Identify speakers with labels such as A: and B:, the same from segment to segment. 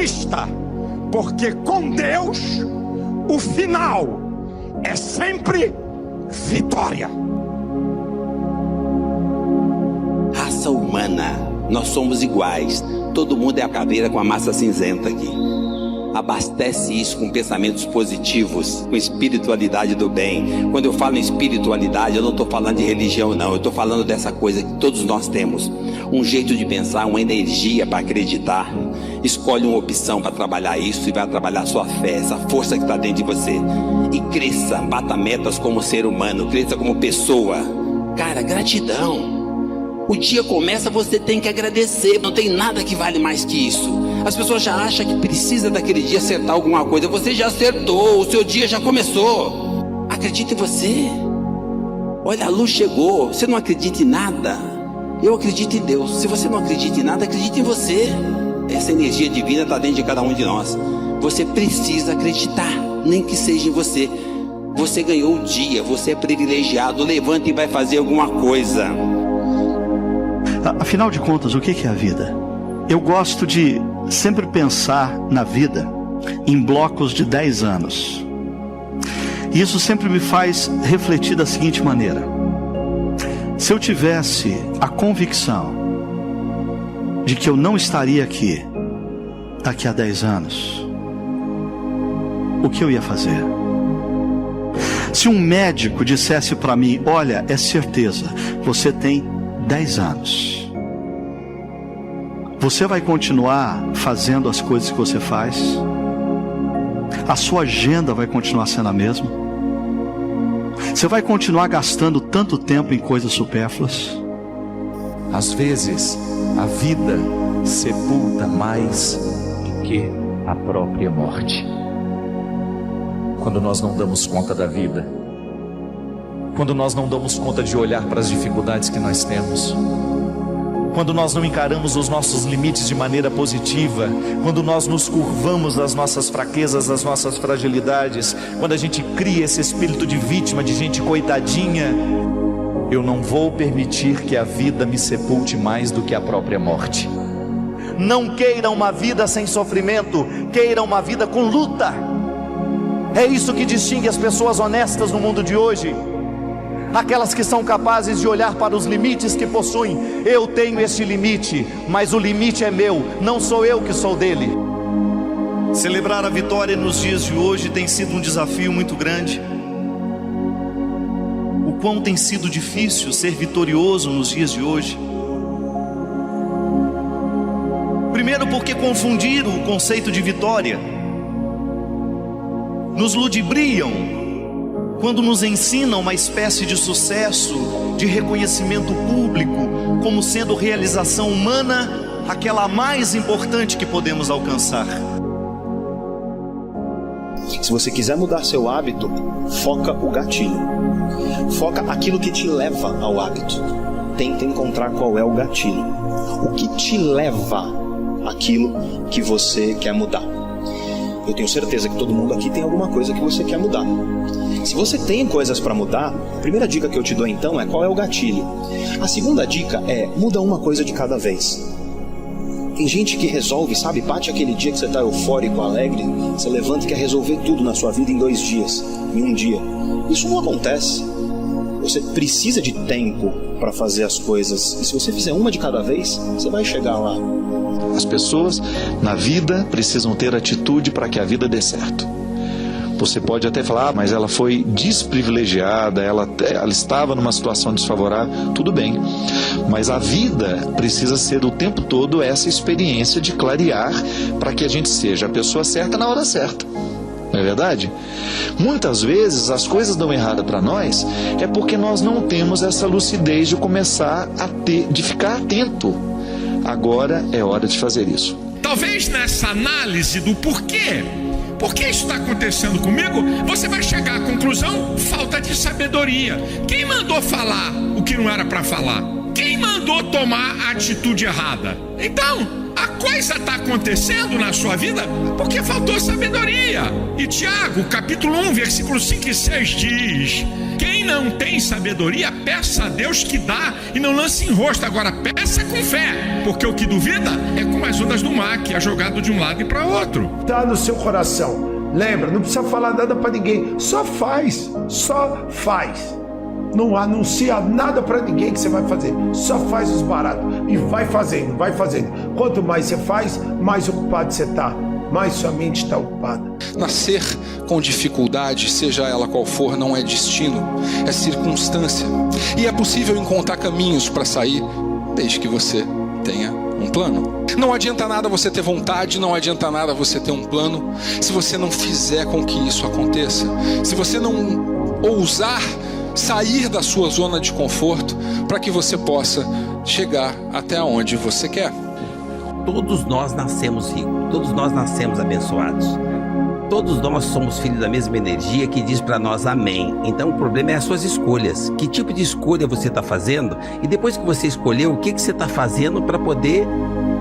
A: conquista, porque com Deus o final é sempre vitória.
B: Raça humana, nós somos iguais. Todo mundo é a caveira com a massa cinzenta aqui. Abastece isso com pensamentos positivos, com espiritualidade do bem. Quando eu falo em espiritualidade, eu não estou falando de religião não. Eu estou falando dessa coisa que todos nós temos. Um jeito de pensar, uma energia para acreditar. Escolhe uma opção para trabalhar isso e vai trabalhar sua fé, essa força que está dentro de você. E cresça, bata metas como ser humano, cresça como pessoa. Cara, gratidão. O dia começa, você tem que agradecer. Não tem nada que vale mais que isso. As pessoas já acham que precisa daquele dia acertar alguma coisa. Você já acertou, o seu dia já começou. Acredite em você. Olha, a luz chegou. Você não acredita em nada? Eu acredito em Deus. Se você não acredita em nada, acredite em você. Essa energia divina está dentro de cada um de nós. Você precisa acreditar, nem que seja em você. Você ganhou o dia, você é privilegiado. Levanta e vai fazer alguma coisa.
C: Afinal de contas, o que é a vida? Eu gosto de sempre pensar na vida em blocos de 10 anos. E isso sempre me faz refletir da seguinte maneira: se eu tivesse a convicção de que eu não estaria aqui daqui a 10 anos, o que eu ia fazer? Se um médico dissesse para mim: olha, é certeza, você tem 10 anos, você vai continuar fazendo as coisas que você faz? A sua agenda vai continuar sendo a mesma? Você vai continuar gastando tanto tempo em coisas supérfluas?
D: Às vezes, a vida sepulta mais do que a própria morte. Quando nós não damos conta da vida, quando nós não damos conta de olhar para as dificuldades que nós temos, quando nós não encaramos os nossos limites de maneira positiva, quando nós nos curvamos às nossas fraquezas, às nossas fragilidades, quando a gente cria esse espírito de vítima, de gente coitadinha, eu não vou permitir que a vida me sepulte mais do que a própria morte. Não queira uma vida sem sofrimento, queira uma vida com luta. É isso que distingue as pessoas honestas no mundo de hoje. Aquelas que são capazes de olhar para os limites que possuem. Eu tenho este limite, mas o limite é meu, não sou eu que sou dele. Celebrar a vitória nos dias de hoje tem sido um desafio muito grande. O quão tem sido difícil ser vitorioso nos dias de hoje. Primeiro porque confundiram o conceito de vitória. Nos ludibriam quando nos ensinam uma espécie de sucesso, de reconhecimento público, como sendo realização humana, aquela mais importante que podemos alcançar.
E: Se você quiser mudar seu hábito, foca o gatilho. Foca aquilo que te leva ao hábito. Tenta encontrar qual é o gatilho. O que te leva àquilo que você quer mudar. Eu tenho certeza que todo mundo aqui tem alguma coisa que você quer mudar. Se você tem coisas para mudar, a primeira dica que eu te dou então é qual é o gatilho. A segunda dica é muda uma coisa de cada vez. Tem gente que resolve, sabe, bate aquele dia que você está eufórico, alegre, você levanta e quer resolver tudo na sua vida em 2 dias, em 1 dia. Isso não acontece. Você precisa de tempo para fazer as coisas. E se você fizer uma de cada vez, você vai chegar lá.
D: As pessoas na vida precisam ter atitude para que a vida dê certo. Você pode até falar, mas ela foi desprivilegiada, ela estava numa situação desfavorável, tudo bem. Mas a vida precisa ser o tempo todo essa experiência de clarear para que a gente seja a pessoa certa na hora certa. Não é verdade? Muitas vezes as coisas dão errado para nós é porque nós não temos essa lucidez de começar a ter, de ficar atento. Agora é hora de fazer isso.
F: Talvez nessa análise do porquê, por que isso está acontecendo comigo, você vai chegar à conclusão: falta de sabedoria. Quem mandou falar o que não era para falar? Quem mandou tomar a atitude errada? Então, a coisa está acontecendo na sua vida porque faltou sabedoria. E Tiago, capítulo 1, versículo 5 e 6 diz: quem quem não tem sabedoria, peça a Deus que dá e não lance em rosto. Agora, peça com fé, porque o que duvida é como as ondas do mar, que é jogado de um lado e para outro.
G: Está no seu coração. Lembra, não precisa falar nada para ninguém. Só faz. Não anuncia nada para ninguém que você vai fazer. Só faz os baratos. E vai fazendo. Quanto mais você faz, mais ocupado você está. Mais sua mente está ocupada.
H: Nascer com dificuldade, seja ela qual for, não é destino, é circunstância. E é possível encontrar caminhos para sair, desde que você tenha um plano. Não adianta nada você ter vontade, não adianta nada você ter um plano, se você não fizer com que isso aconteça. Se você não ousar sair da sua zona de conforto para que você possa chegar até onde você quer.
I: Todos nós nascemos ricos, todos nós nascemos abençoados. Todos nós somos filhos da mesma energia que diz para nós amém. Então o problema é as suas escolhas. Que tipo de escolha você está fazendo? E depois que você escolheu, o que você está fazendo para poder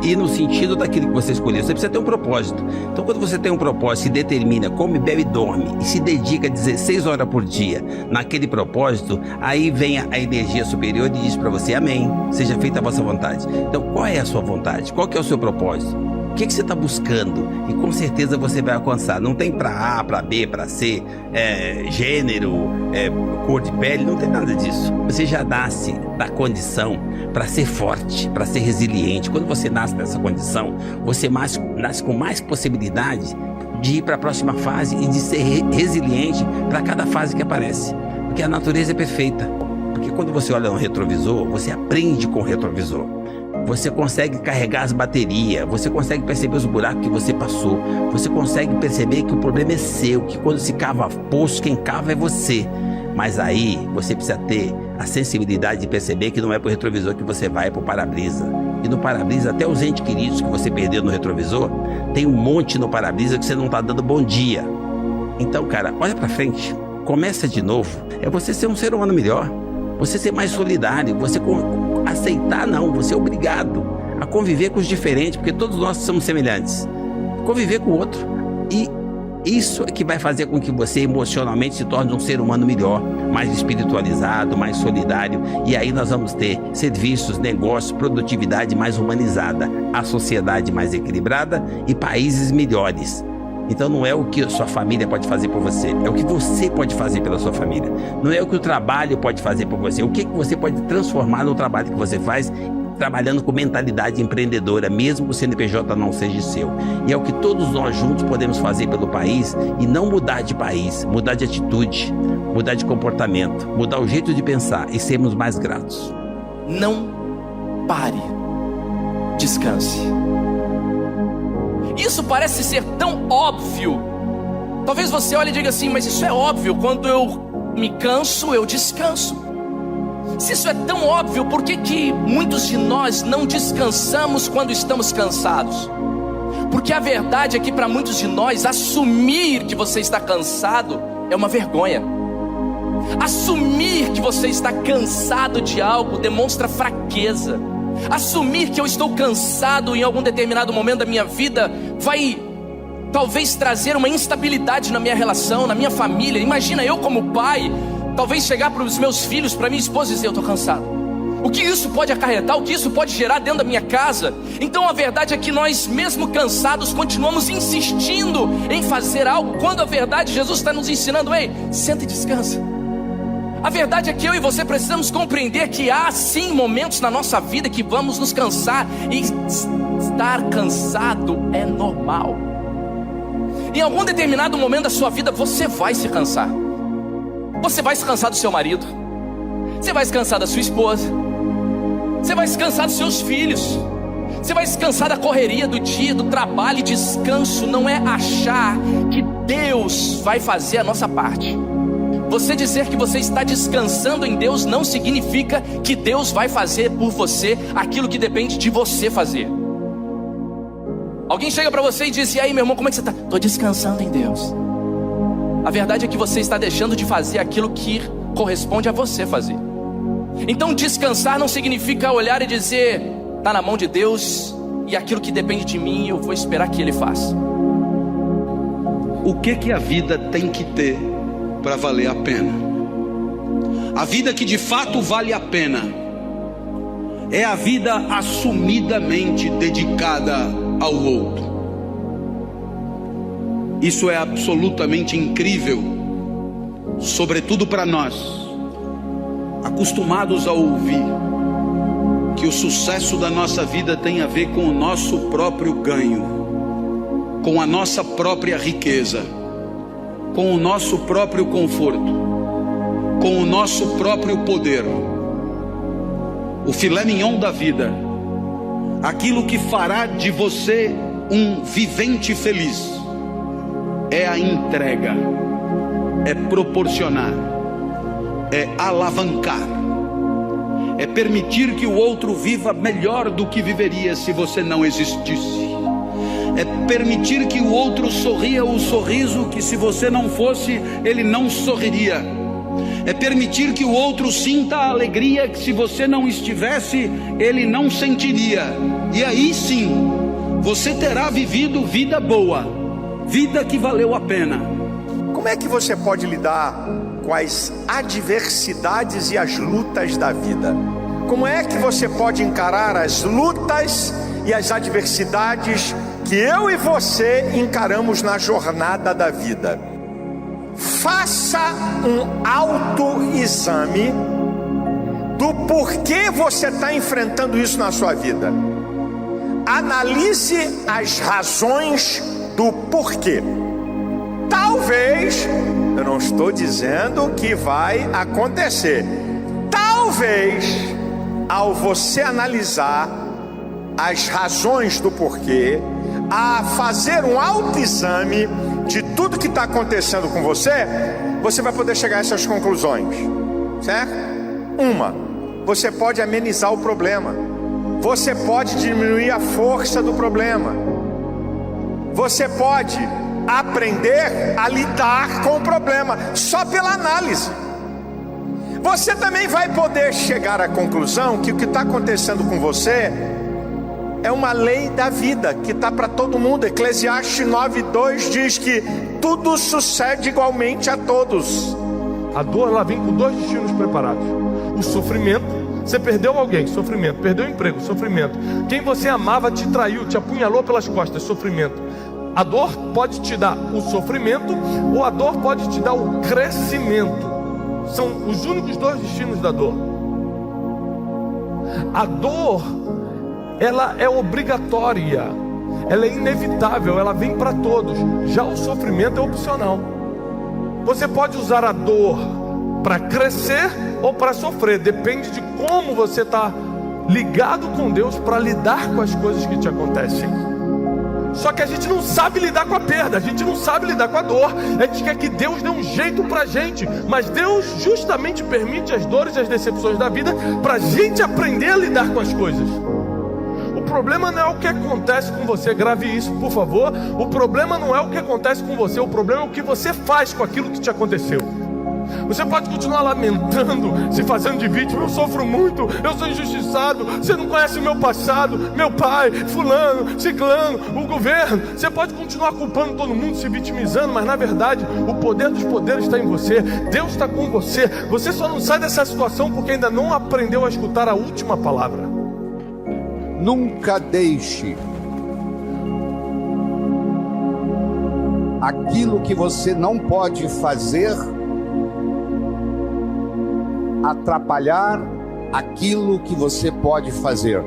I: ir no sentido daquilo que você escolheu? Você precisa ter um propósito. Então quando você tem um propósito, se determina, come, bebe e dorme, e se dedica 16 horas por dia naquele propósito, aí vem a energia superior e diz para você amém, seja feita a vossa vontade. Então qual é a sua vontade? Qual que é o seu propósito? O que você está buscando? E com certeza você vai alcançar. Não tem para A, para B, para C, gênero, cor de pele, não tem nada disso. Você já nasce da condição para ser forte, para ser resiliente. Quando você nasce nessa condição, você nasce com mais possibilidade de ir para a próxima fase e de ser resiliente para cada fase que aparece. Porque a natureza é perfeita. Porque quando você olha no retrovisor, você aprende com o retrovisor. Você consegue carregar as baterias, você consegue perceber os buracos que você passou, você consegue perceber que o problema é seu, que quando se cava poço, quem cava é você. Mas aí você precisa ter a sensibilidade de perceber que não é pro retrovisor que você vai, é pro para-brisa. E no para-brisa, até os entes queridos que você perdeu no retrovisor, tem um monte no para-brisa que você não tá dando bom dia. Então, cara, olha pra frente, começa de novo. É você ser um ser humano melhor, você ser mais solidário, você aceitar não, você é obrigado a conviver com os diferentes, porque todos nós somos semelhantes. Conviver com o outro. E isso é que vai fazer com que você emocionalmente se torne um ser humano melhor, mais espiritualizado, mais solidário. E aí nós vamos ter serviços, negócios, produtividade mais humanizada, a sociedade mais equilibrada e países melhores. Então não é o que a sua família pode fazer por você, é o que você pode fazer pela sua família. Não é o que o trabalho pode fazer por você, o que você pode transformar no trabalho que você faz, trabalhando com mentalidade empreendedora, mesmo que o CNPJ não seja seu. E é o que todos nós juntos podemos fazer pelo país, e não mudar de país, mudar de atitude, mudar de comportamento, mudar o jeito de pensar e sermos mais gratos.
J: Não pare, descanse. Isso parece ser tão óbvio. Talvez você olhe e diga assim, mas isso é óbvio, quando eu me canso, eu descanso. Se isso é tão óbvio, por que muitos de nós não descansamos quando estamos cansados? Porque a verdade é que para muitos de nós, assumir que você está cansado é uma vergonha. Assumir que você está cansado de algo demonstra fraqueza. Assumir que eu estou cansado em algum determinado momento da minha vida vai talvez trazer uma instabilidade na minha relação, na minha família. Imagina eu como pai, talvez chegar para os meus filhos, para minha esposa e dizer, eu estou cansado. O que isso pode acarretar, o que isso pode gerar dentro da minha casa? Então a verdade é que nós, mesmo cansados, continuamos insistindo em fazer algo, quando a verdade, Jesus está nos ensinando, ei, senta e descansa. A verdade é que eu e você precisamos compreender que há sim momentos na nossa vida que vamos nos cansar, e estar cansado é normal. Em algum determinado momento da sua vida você vai se cansar. Você vai se cansar do seu marido, você vai se cansar da sua esposa, você vai se cansar dos seus filhos, você vai se cansar da correria do dia, do trabalho. E descanso não é achar que Deus vai fazer a nossa parte. Você dizer que você está descansando em Deus não significa que Deus vai fazer por você aquilo que depende de você fazer. Alguém chega para você e diz, e aí meu irmão, como é que você está? Estou descansando em Deus. A verdade é que você está deixando de fazer aquilo que corresponde a você fazer. Então descansar não significa olhar e dizer, está na mão de Deus, e aquilo que depende de mim eu vou esperar que Ele faça.
K: O que a vida tem que ter para valer a pena?
B: A vida que de fato vale a pena é a vida assumidamente dedicada ao outro. Isso é absolutamente incrível, sobretudo para nós, acostumados a ouvir que o sucesso da nossa vida tem a ver com o nosso próprio ganho, com a nossa própria riqueza, com o nosso próprio conforto, com o nosso próprio poder. O filé mignon da vida, aquilo que fará de você um vivente feliz, é a entrega, é proporcionar, é alavancar, é permitir que o outro viva melhor do que viveria se você não existisse, é permitir que o outro sorria o sorriso que, se você não fosse, ele não sorriria, é permitir que o outro sinta a alegria que, se você não estivesse, ele não sentiria. E aí sim, você terá vivido vida boa, vida que valeu a pena.
A: Como é que você pode lidar com as adversidades e as lutas da vida? Como é que você pode encarar as lutas e as adversidades que eu e você encaramos na jornada da vida? Faça um autoexame do porquê você está enfrentando isso na sua vida. Analise as razões do porquê. Talvez, eu não estou dizendo que vai acontecer, talvez, ao você analisar as razões do porquê, a fazer um autoexame de tudo que está acontecendo com você, você vai poder chegar a essas conclusões, certo? Uma, você pode amenizar o problema, você pode diminuir a força do problema, você pode aprender a lidar com o problema só pela análise. Você também vai poder chegar à conclusão que o que está acontecendo com você é uma lei da vida que está para todo mundo. Eclesiastes 9:2 diz que tudo sucede igualmente a todos.
K: A dor, ela vem com dois destinos preparados: o sofrimento, você perdeu alguém, sofrimento; perdeu o emprego, sofrimento; quem você amava te traiu, te apunhalou pelas costas, sofrimento. A dor pode te dar o sofrimento, ou a dor pode te dar o crescimento. São os únicos dois destinos da dor. A dor, ela é obrigatória, ela é inevitável, ela vem para todos. Já o sofrimento é opcional. Você pode usar a dor para crescer ou para sofrer, depende de como você está ligado com Deus para lidar com as coisas que te acontecem. Só que a gente não sabe lidar com a perda, a gente não sabe lidar com a dor. A gente quer que Deus dê um jeito pra gente, mas Deus justamente permite as dores e as decepções da vida pra gente aprender a lidar com as coisas. O problema não é o que acontece com você, grave isso por favor. O problema não é o que acontece com você, o problema é o que você faz com aquilo que te aconteceu. Você pode continuar lamentando, se fazendo de vítima: eu sofro muito, eu sou injustiçado, você não conhece o meu passado, meu pai, fulano, ciclano, o governo. Você pode continuar culpando todo mundo, se vitimizando, mas na verdade o poder dos poderes está em você. Deus está com você. Você só não sai dessa situação porque ainda não aprendeu a escutar a última palavra.
L: Nunca deixe aquilo que você não pode fazer atrapalhar aquilo que você pode fazer.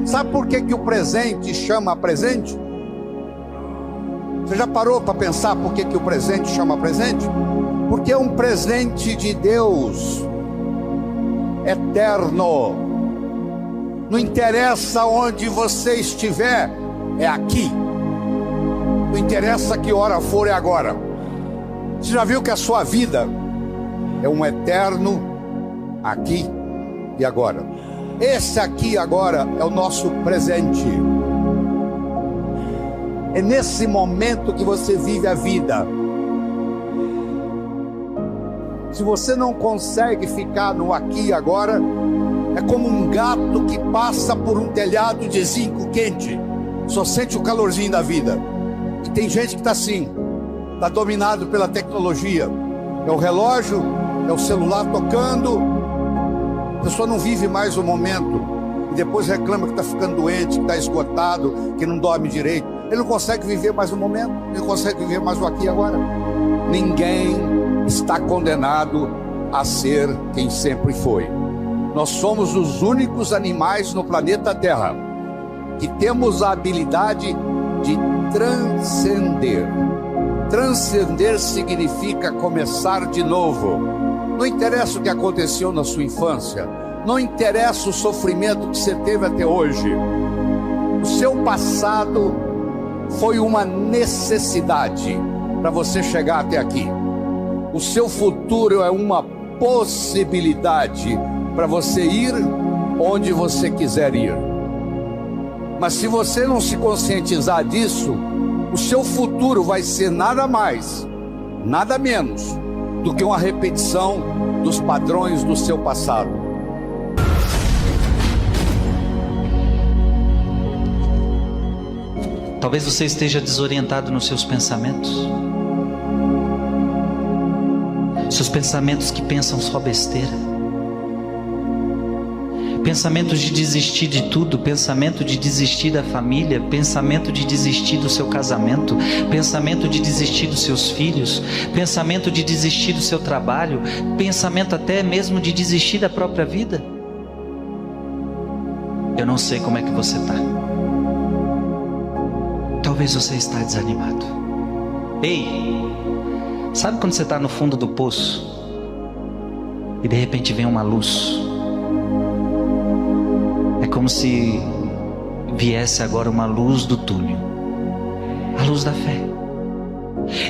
L: Sabe por que o presente chama presente? Você já parou para pensar por que o presente chama presente? Porque é um presente de Deus, eterno. Não interessa onde você estiver, é aqui. Não interessa que hora for, é agora. Você já viu que a sua vida é um eterno aqui e agora? Esse aqui agora é o nosso presente. É nesse momento que você vive a vida. Se você não consegue ficar no aqui e agora, é como um gato que passa por um telhado de zinco quente, só sente o calorzinho da vida. E tem gente que está assim, está dominado pela tecnologia. É o relógio, é o celular tocando. A pessoa não vive mais o momento. E depois reclama que está ficando doente, que está esgotado, que não dorme direito. Ele não consegue viver mais o momento, ele não consegue viver mais o aqui e agora. Ninguém está condenado a ser quem sempre foi. Nós somos os únicos animais no planeta Terra que temos a habilidade de transcender. Transcender significa começar de novo. Não interessa o que aconteceu na sua infância, não interessa o sofrimento que você teve até hoje. O seu passado foi uma necessidade para você chegar até aqui. O seu futuro é uma possibilidade para você ir onde você quiser ir. Mas se você não se conscientizar disso, o seu futuro vai ser nada mais, nada menos do que uma repetição dos padrões do seu passado.
C: Talvez você esteja desorientado nos seus pensamentos. Seus pensamentos que pensam só besteira. Pensamentos de desistir de tudo, pensamento de desistir da família, pensamento de desistir do seu casamento, pensamento de desistir dos seus filhos, pensamento de desistir do seu trabalho, pensamento até mesmo de desistir da própria vida. Eu não sei como é que você está. Talvez você está desanimado. Ei, sabe quando você está no fundo do poço e de repente vem uma luz? É como se viesse agora uma luz do túnel, a luz da fé.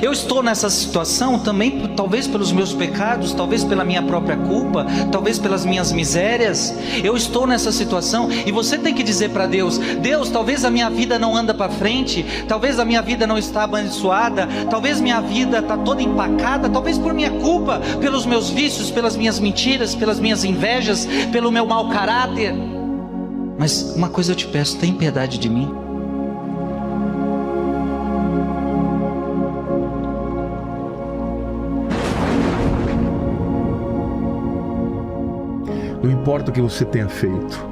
C: Eu estou nessa situação também, talvez pelos meus pecados, talvez pela minha própria culpa, talvez pelas minhas misérias. Eu estou nessa situação e você tem que dizer para Deus: Deus, talvez a minha vida não anda para frente, talvez a minha vida não está abençoada, talvez minha vida está toda empacada, talvez por minha culpa, pelos meus vícios, pelas minhas mentiras, pelas minhas invejas, pelo meu mau caráter. Mas uma coisa eu te peço, tem piedade de mim.
G: Não importa o que você tenha feito,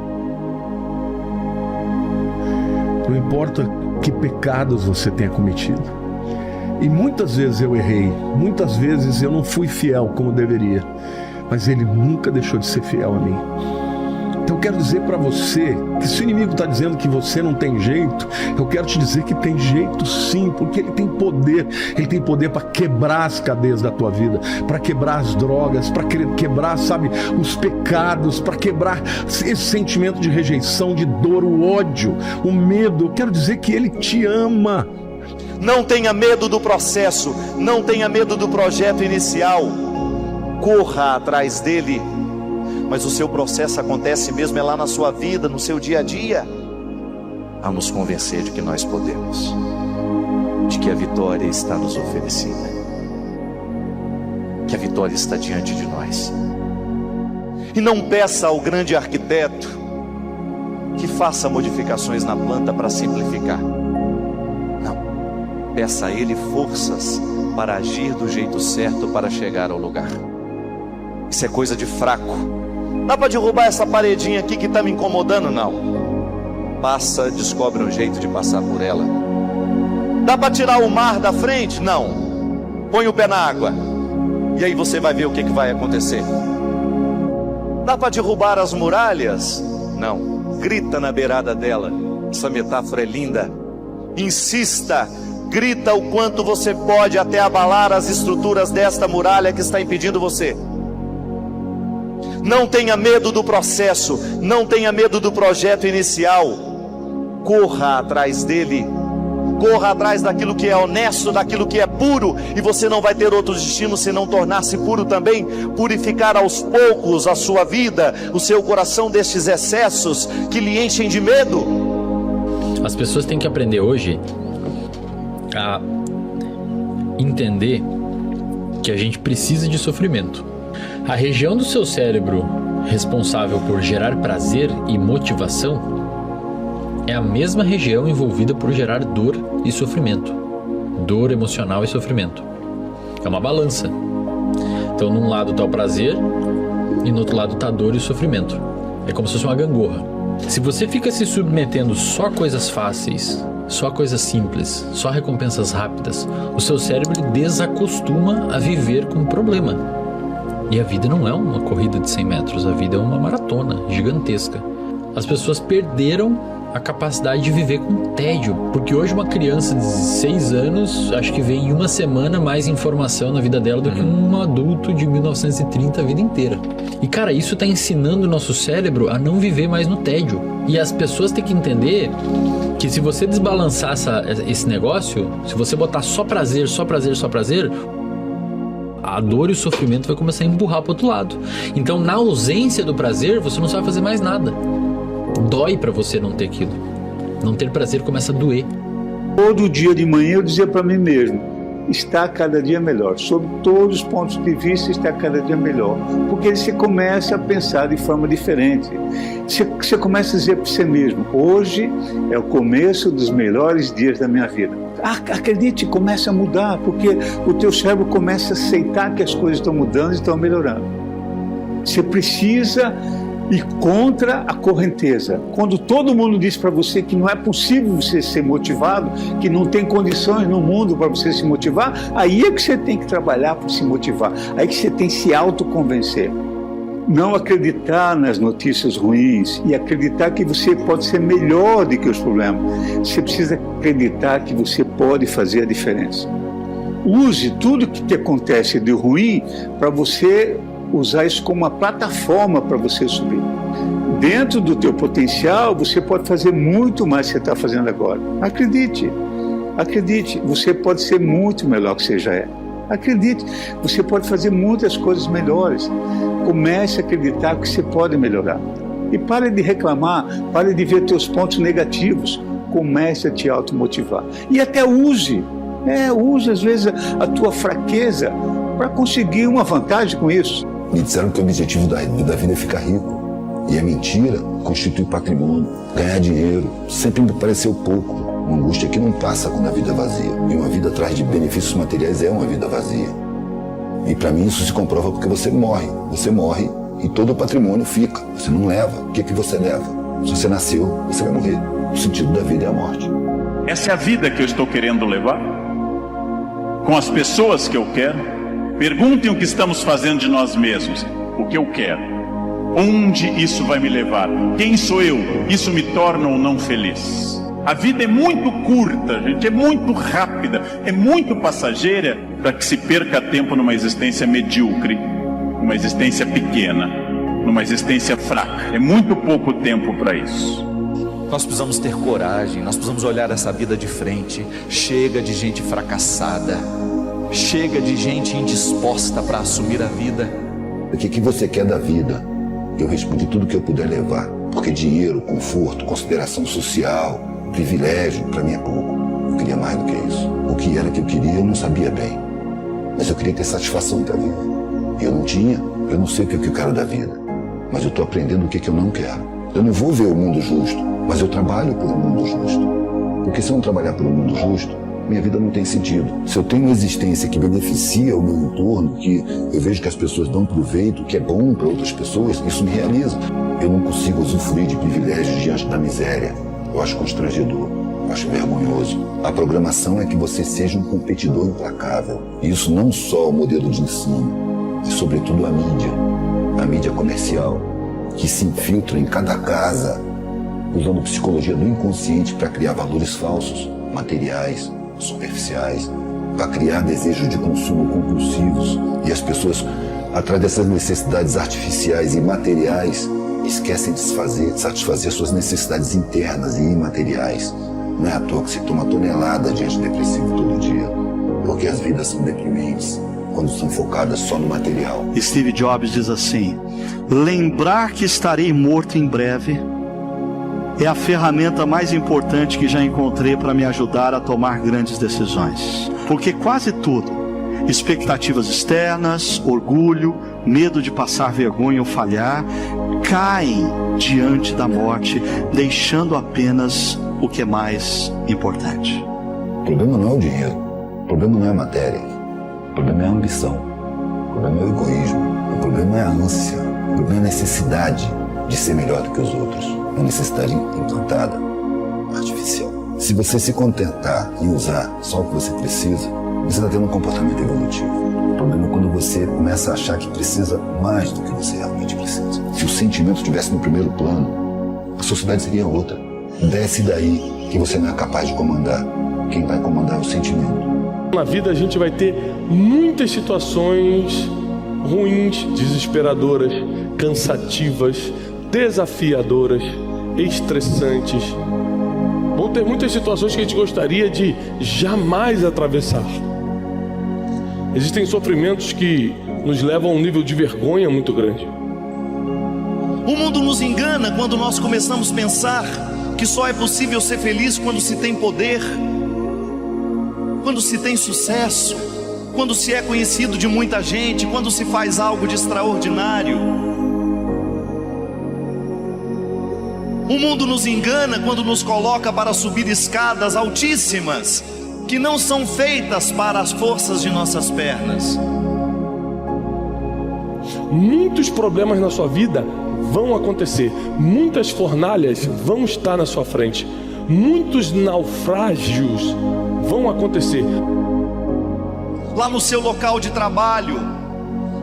G: não importa que pecados você tenha cometido. E muitas vezes eu errei, muitas vezes eu não fui fiel como deveria, mas Ele nunca deixou de ser fiel a mim. Então eu quero dizer para você que se o inimigo está dizendo que você não tem jeito, eu quero te dizer que tem jeito sim, porque ele tem poder para quebrar as cadeias da tua vida, para quebrar as drogas, para quebrar, sabe, os pecados, para quebrar esse sentimento de rejeição, de dor, o ódio, o medo. Eu quero dizer que ele te ama.
A: Não tenha medo do processo, não tenha medo do projeto inicial, corra atrás dele. Mas o seu processo acontece mesmo é lá na sua vida, no seu dia a dia, a nos convencer de que nós podemos, de que a vitória está nos oferecida, que a vitória está diante de nós. E não peça ao grande arquiteto que faça modificações na planta para simplificar. Não, peça a ele forças para agir do jeito certo para chegar ao lugar. Isso é coisa de fraco. Dá para derrubar essa paredinha aqui que está me incomodando? Não. Passa, descobre um jeito de passar por ela. Dá para tirar o mar da frente? Não. Põe o pé na água. E aí você vai ver o que vai acontecer. Dá para derrubar as muralhas? Não. Grita na beirada dela. Essa metáfora é linda. Insista. Grita o quanto você pode até abalar as estruturas desta muralha que está impedindo você. Não tenha medo do processo, não tenha medo do projeto inicial. Corra atrás dele, corra atrás daquilo que é honesto, daquilo que é puro, e você não vai ter outro destino senão tornar-se puro também, purificar aos poucos a sua vida, o seu coração destes excessos que lhe enchem de medo.
M: As pessoas têm que aprender hoje a entender que a gente precisa de sofrimento. A região do seu cérebro responsável por gerar prazer e motivação é a mesma região envolvida por gerar dor e sofrimento. dor emocional e sofrimento. É uma balança. Então, num lado está o prazer e no outro lado está a dor e o sofrimento. É como se fosse uma gangorra. Se você fica se submetendo só a coisas fáceis, só a coisas simples, só a recompensas rápidas, o seu cérebro ele desacostuma a viver com problema. E a vida não é uma corrida de 100 metros, a vida é uma maratona gigantesca. As pessoas perderam a capacidade de viver com tédio, porque hoje uma criança de 6 anos, acho que vê em uma semana mais informação na vida dela do que um adulto de 1930 a vida inteira. E cara, isso está ensinando o nosso cérebro a não viver mais no tédio. E as pessoas têm que entender que se você desbalançar esse negócio, se você botar só prazer, só prazer, só prazer, a dor e o sofrimento vai começar a empurrar para o outro lado. Então, na ausência do prazer, você não sabe fazer mais nada. Dói para você não ter aquilo. Não ter prazer começa a doer.
N: Todo dia de manhã eu dizia para mim mesmo, está cada dia melhor. Sob todos os pontos de vista, está cada dia melhor. Porque você começa a pensar de forma diferente. Você começa a dizer para você mesmo, hoje é o começo dos melhores dias da minha vida. Acredite, começa a mudar, porque o teu cérebro começa a aceitar que as coisas estão mudando e estão melhorando. Você precisa ir contra a correnteza. Quando todo mundo diz para você que não é possível você ser motivado, que não tem condições no mundo para você se motivar, aí é que você tem que trabalhar para se motivar. Aí que você tem que se autoconvencer. Não acreditar nas notícias ruins e acreditar que você pode ser melhor do que os problemas. Você precisa acreditar que você pode fazer a diferença. Use tudo que te acontece de ruim para você usar isso como uma plataforma para você subir. Dentro do teu potencial, você pode fazer muito mais do que você está fazendo agora. Acredite, você pode ser muito melhor que você já é. Acredite, você pode fazer muitas coisas melhores. Comece a acreditar que você pode melhorar. E pare de reclamar, pare de ver teus pontos negativos. Comece a te automotivar. E até use às vezes a tua fraqueza para conseguir uma vantagem com isso.
O: Me disseram que o objetivo da vida é ficar rico. E a mentira constitui patrimônio. Ganhar dinheiro sempre me pareceu pouco. Uma angústia que não passa quando a vida é vazia. E uma vida atrás de benefícios materiais é uma vida vazia. E para mim isso se comprova porque você morre. Você morre e todo o patrimônio fica. Você não leva. O que você leva? Se você nasceu, você vai morrer. O sentido da vida é a morte.
P: Essa é a vida que eu estou querendo levar? Com as pessoas que eu quero? Perguntem o que estamos fazendo de nós mesmos. O que eu quero? Onde isso vai me levar? Quem sou eu? Isso me torna ou não feliz? A vida é muito curta, gente, é muito rápida, é muito passageira para que se perca tempo numa existência medíocre, numa existência pequena, numa existência fraca. É muito pouco tempo para isso.
D: Nós precisamos ter coragem, nós precisamos olhar essa vida de frente. Chega de gente fracassada, chega de gente indisposta para assumir a vida.
O: O que você quer da vida? Eu respondi tudo que eu puder levar, porque dinheiro, conforto, consideração social, privilégio, para mim é pouco. Eu queria mais do que isso. O que era que eu queria, eu não sabia bem. Mas eu queria ter satisfação da vida. Eu não tinha, eu não sei o que eu quero da vida. Mas eu estou aprendendo o que eu não quero. Eu não vou ver o mundo justo, mas eu trabalho por um mundo justo. Porque se eu não trabalhar por um mundo justo, minha vida não tem sentido. Se eu tenho uma existência que beneficia o meu entorno, que eu vejo que as pessoas dão proveito, que é bom para outras pessoas, isso me realiza. Eu não consigo usufruir de privilégios diante da miséria. Eu acho constrangedor, eu acho vergonhoso. A programação é que você seja um competidor implacável. E isso não só o modelo de ensino, mas sobretudo a mídia comercial, que se infiltra em cada casa, usando psicologia do inconsciente para criar valores falsos, materiais, superficiais, para criar desejos de consumo compulsivos. E as pessoas, atrás dessas necessidades artificiais e materiais, esquecem de satisfazer suas necessidades internas e imateriais. Não é à toa que se toma tonelada de antidepressivo todo dia, porque as vidas são deprimentes quando são focadas só no material.
C: Steve Jobs diz assim: lembrar que estarei morto em breve é a ferramenta mais importante que já encontrei para me ajudar a tomar grandes decisões. Porque quase tudo, expectativas externas, orgulho, medo de passar vergonha ou falhar, caem diante da morte, deixando apenas o que é mais importante.
O: O problema não é o dinheiro. problema não é a matéria, o problema é a ambição, o problema é o egoísmo, o problema é a ânsia, o problema é a necessidade de ser melhor do que os outros, uma necessidade implantada, artificial. Se você se contentar e usar só o que você precisa, você está tendo um comportamento evolutivo. O problema é quando você começa a achar que precisa mais do que você realmente precisa. Se o sentimento estivesse no primeiro plano, a sociedade seria outra. Desce daí que você não é capaz de comandar. Quem vai comandar é o sentimento.
K: Na vida a gente vai ter muitas situações ruins, desesperadoras, cansativas, desafiadoras, estressantes. Vão ter muitas situações que a gente gostaria de jamais atravessar. Existem sofrimentos que nos levam a um nível de vergonha muito grande.
Q: O mundo nos engana quando nós começamos a pensar que só é possível ser feliz quando se tem poder, quando se tem sucesso, quando se é conhecido de muita gente, quando se faz algo de extraordinário. O mundo nos engana quando nos coloca para subir escadas altíssimas, que não são feitas para as forças de nossas pernas.
K: Muitos problemas na sua vida vão acontecer, muitas fornalhas vão estar na sua frente, muitos naufrágios vão acontecer.
Q: Lá no seu local de trabalho,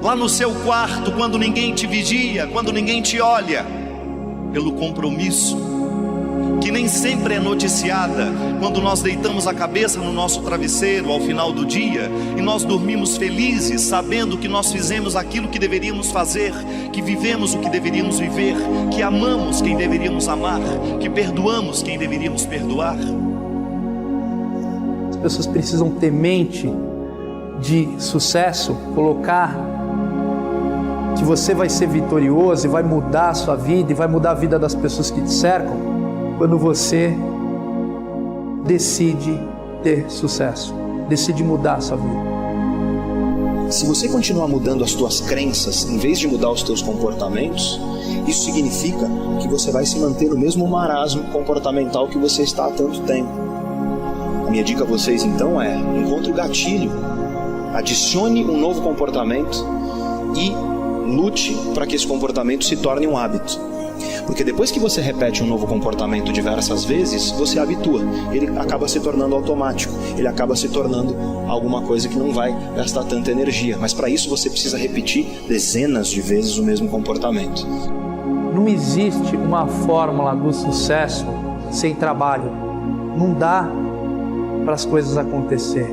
Q: lá no seu quarto, quando ninguém te vigia, quando ninguém te olha, pelo compromisso, que nem sempre é noticiada, quando nós deitamos a cabeça no nosso travesseiro ao final do dia e nós dormimos felizes, sabendo que nós fizemos aquilo que deveríamos fazer, que vivemos o que deveríamos viver, que amamos quem deveríamos amar, que perdoamos quem deveríamos perdoar.
R: As pessoas precisam ter mente de sucesso, colocar que você vai ser vitorioso e vai mudar a sua vida e vai mudar a vida das pessoas que te cercam quando você decide ter sucesso, decide mudar a sua vida.
E: Se você continuar mudando as tuas crenças em vez de mudar os teus comportamentos, isso significa que você vai se manter no mesmo marasmo comportamental que você está há tanto tempo. A minha dica a vocês então é: encontre o gatilho, adicione um novo comportamento e lute para que esse comportamento se torne um hábito. Porque depois que você repete um novo comportamento diversas vezes, você habitua. Ele acaba se tornando automático. Ele acaba se tornando alguma coisa que não vai gastar tanta energia. Mas para isso você precisa repetir dezenas de vezes o mesmo comportamento.
R: Não existe uma fórmula do sucesso sem trabalho. Não dá para as coisas acontecer.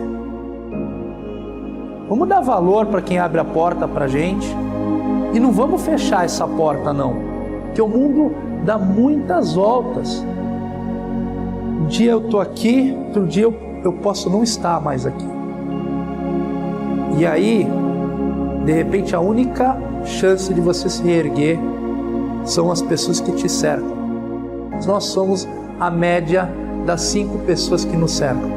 R: Vamos dar valor para quem abre a porta para a gente. E não vamos fechar essa porta não, porque o mundo dá muitas voltas. Um dia eu estou aqui, outro dia eu posso não estar mais aqui. E aí, de repente, a única chance de você se reerguer são as pessoas que te cercam. Nós somos a média das 5 pessoas que nos cercam.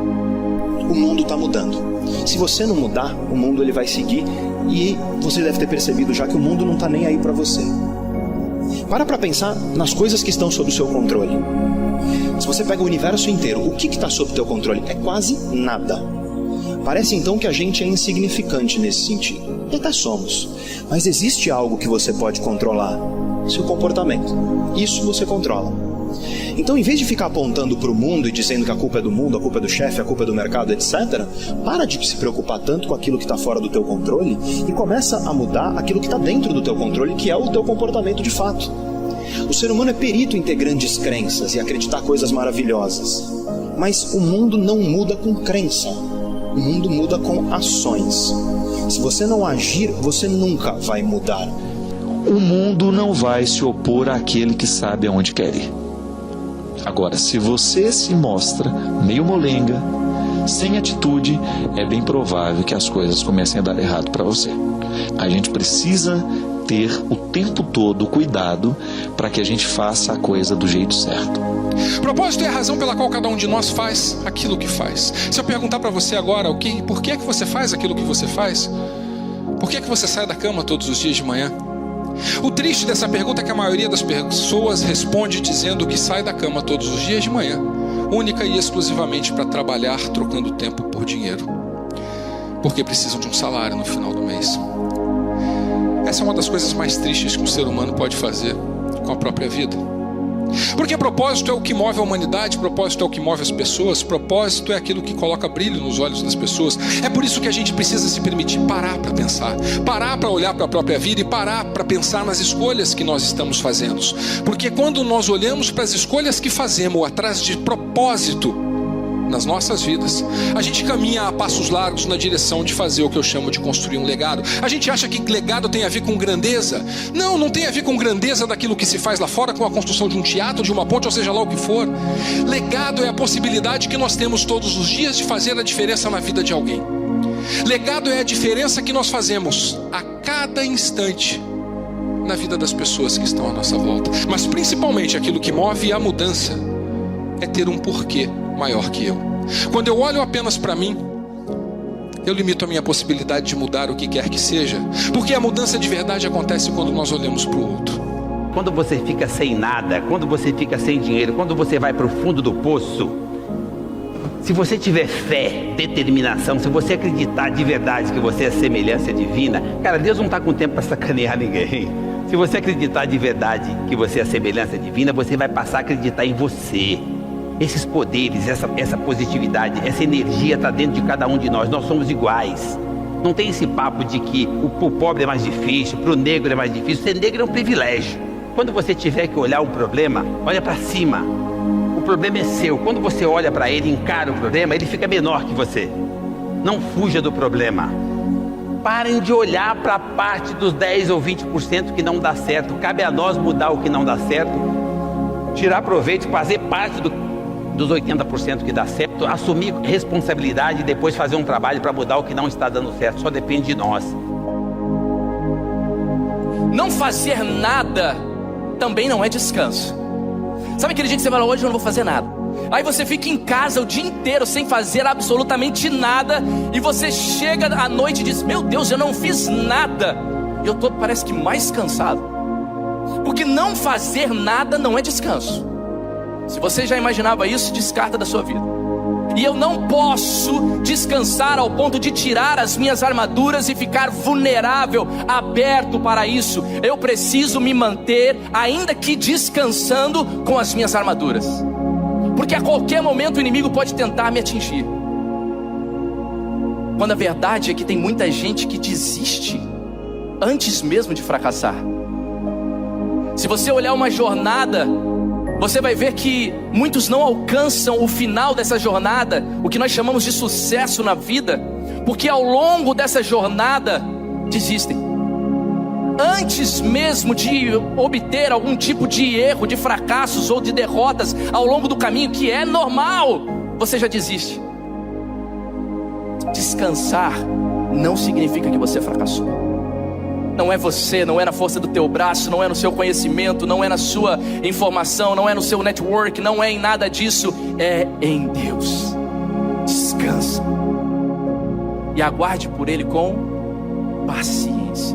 E: O mundo está mudando. Se você não mudar, o mundo ele vai seguir. E você deve ter percebido já que o mundo não está nem aí para você. Para pensar nas coisas que estão sob o seu controle. Se você pega o universo inteiro, o que está sob o teu controle? É quase nada. Parece então que a gente é insignificante nesse sentido. E até somos. Mas existe algo que você pode controlar: seu comportamento. Isso você controla. Então, em vez de ficar apontando para o mundo e dizendo que a culpa é do mundo, a culpa é do chefe, a culpa é do mercado, etc., para de se preocupar tanto com aquilo que está fora do teu controle e começa a mudar aquilo que está dentro do teu controle, que é o teu comportamento de fato. O ser humano é perito em ter grandes crenças e acreditar coisas maravilhosas. Mas o mundo não muda com crença. O mundo muda com ações. Se você não agir, você nunca vai mudar.
D: O mundo não vai se opor àquele que sabe aonde quer ir. Agora, se você se mostra meio molenga, sem atitude, é bem provável que as coisas comecem a dar errado para você. A gente precisa ter o tempo todo cuidado para que a gente faça a coisa do jeito certo.
H: Propósito é a razão pela qual cada um de nós faz aquilo que faz. Se eu perguntar para você agora por que é que você faz aquilo que você faz, por que é que você sai da cama todos os dias de manhã? O triste dessa pergunta é que a maioria das pessoas responde dizendo que sai da cama todos os dias de manhã, única e exclusivamente para trabalhar, trocando tempo por dinheiro. porque precisam de um salário no final do mês. Essa é uma das coisas mais tristes que um ser humano pode fazer com a própria vida. Porque propósito é o que move a humanidade, propósito é o que move as pessoas, propósito é aquilo que coloca brilho nos olhos das pessoas. É por isso que a gente precisa se permitir parar para pensar, parar para olhar para a própria vida e parar para pensar nas escolhas que nós estamos fazendo. Porque quando nós olhamos para as escolhas que fazemos atrás de propósito nas nossas vidas, a gente caminha a passos largos na direção de fazer o que eu chamo de construir um legado. A gente acha que legado tem a ver com grandeza. Não, não tem a ver com grandeza daquilo que se faz lá fora, com a construção de um teatro, de uma ponte, ou seja lá o que for. Legado é a possibilidade que nós temos todos os dias de fazer a diferença na vida de alguém. Legado é a diferença que nós fazemos a cada instante na vida das pessoas que estão à nossa volta. Mas principalmente aquilo que move a mudança é ter um porquê maior que eu. Quando eu olho apenas para mim, eu limito a minha possibilidade de mudar o que quer que seja, porque a mudança de verdade acontece quando nós olhamos para o outro.
I: Quando você fica sem nada, quando você fica sem dinheiro, quando você vai para o fundo do poço, se você tiver fé, determinação, se você acreditar de verdade que você é semelhança divina, cara, Deus não está com tempo para sacanear ninguém. Se você acreditar de verdade que você é semelhança divina, você vai passar a acreditar em você. Esses poderes, essa positividade, essa energia está dentro de cada um de nós. Nós somos iguais. Não tem esse papo de que o pobre é mais difícil, para o negro é mais difícil. Ser negro é um privilégio. Quando você tiver que olhar um problema, olha para cima. O problema é seu. Quando você olha para ele, encara o problema, ele fica menor que você. Não fuja do problema. Parem de olhar para a parte dos 10 ou 20% que não dá certo. Cabe a nós mudar o que não dá certo, tirar proveito, fazer parte dos 80% que dá certo, assumir responsabilidade e depois fazer um trabalho para mudar o que não está dando certo. Só depende de nós.
J: Não fazer nada também não é descanso. Sabe aquele dia que você fala, hoje eu não vou fazer nada? Aí você fica em casa o dia inteiro sem fazer absolutamente nada, e você chega à noite e diz, meu Deus, eu não fiz nada. E eu tô, parece que mais cansado. Porque não fazer nada não é descanso. Se você já imaginava isso, descarta da sua vida. E eu não posso descansar ao ponto de tirar as minhas armaduras e ficar vulnerável, aberto para isso. Eu preciso me manter, ainda que descansando, com as minhas armaduras. Porque a qualquer momento o inimigo pode tentar me atingir. Quando a verdade é que tem muita gente que desiste antes mesmo de fracassar. Se você olhar uma jornada, você vai ver que muitos não alcançam o final dessa jornada, o que nós chamamos de sucesso na vida, porque ao longo dessa jornada desistem. Antes mesmo de obter algum tipo de erro, de fracassos ou de derrotas ao longo do caminho, que é normal, você já desiste. Descansar não significa que você fracassou. Não é você, não é na força do teu braço, não é no seu conhecimento, não é na sua informação, não é no seu network, não é em nada disso, é em Deus. Descansa e aguarde por Ele com paciência.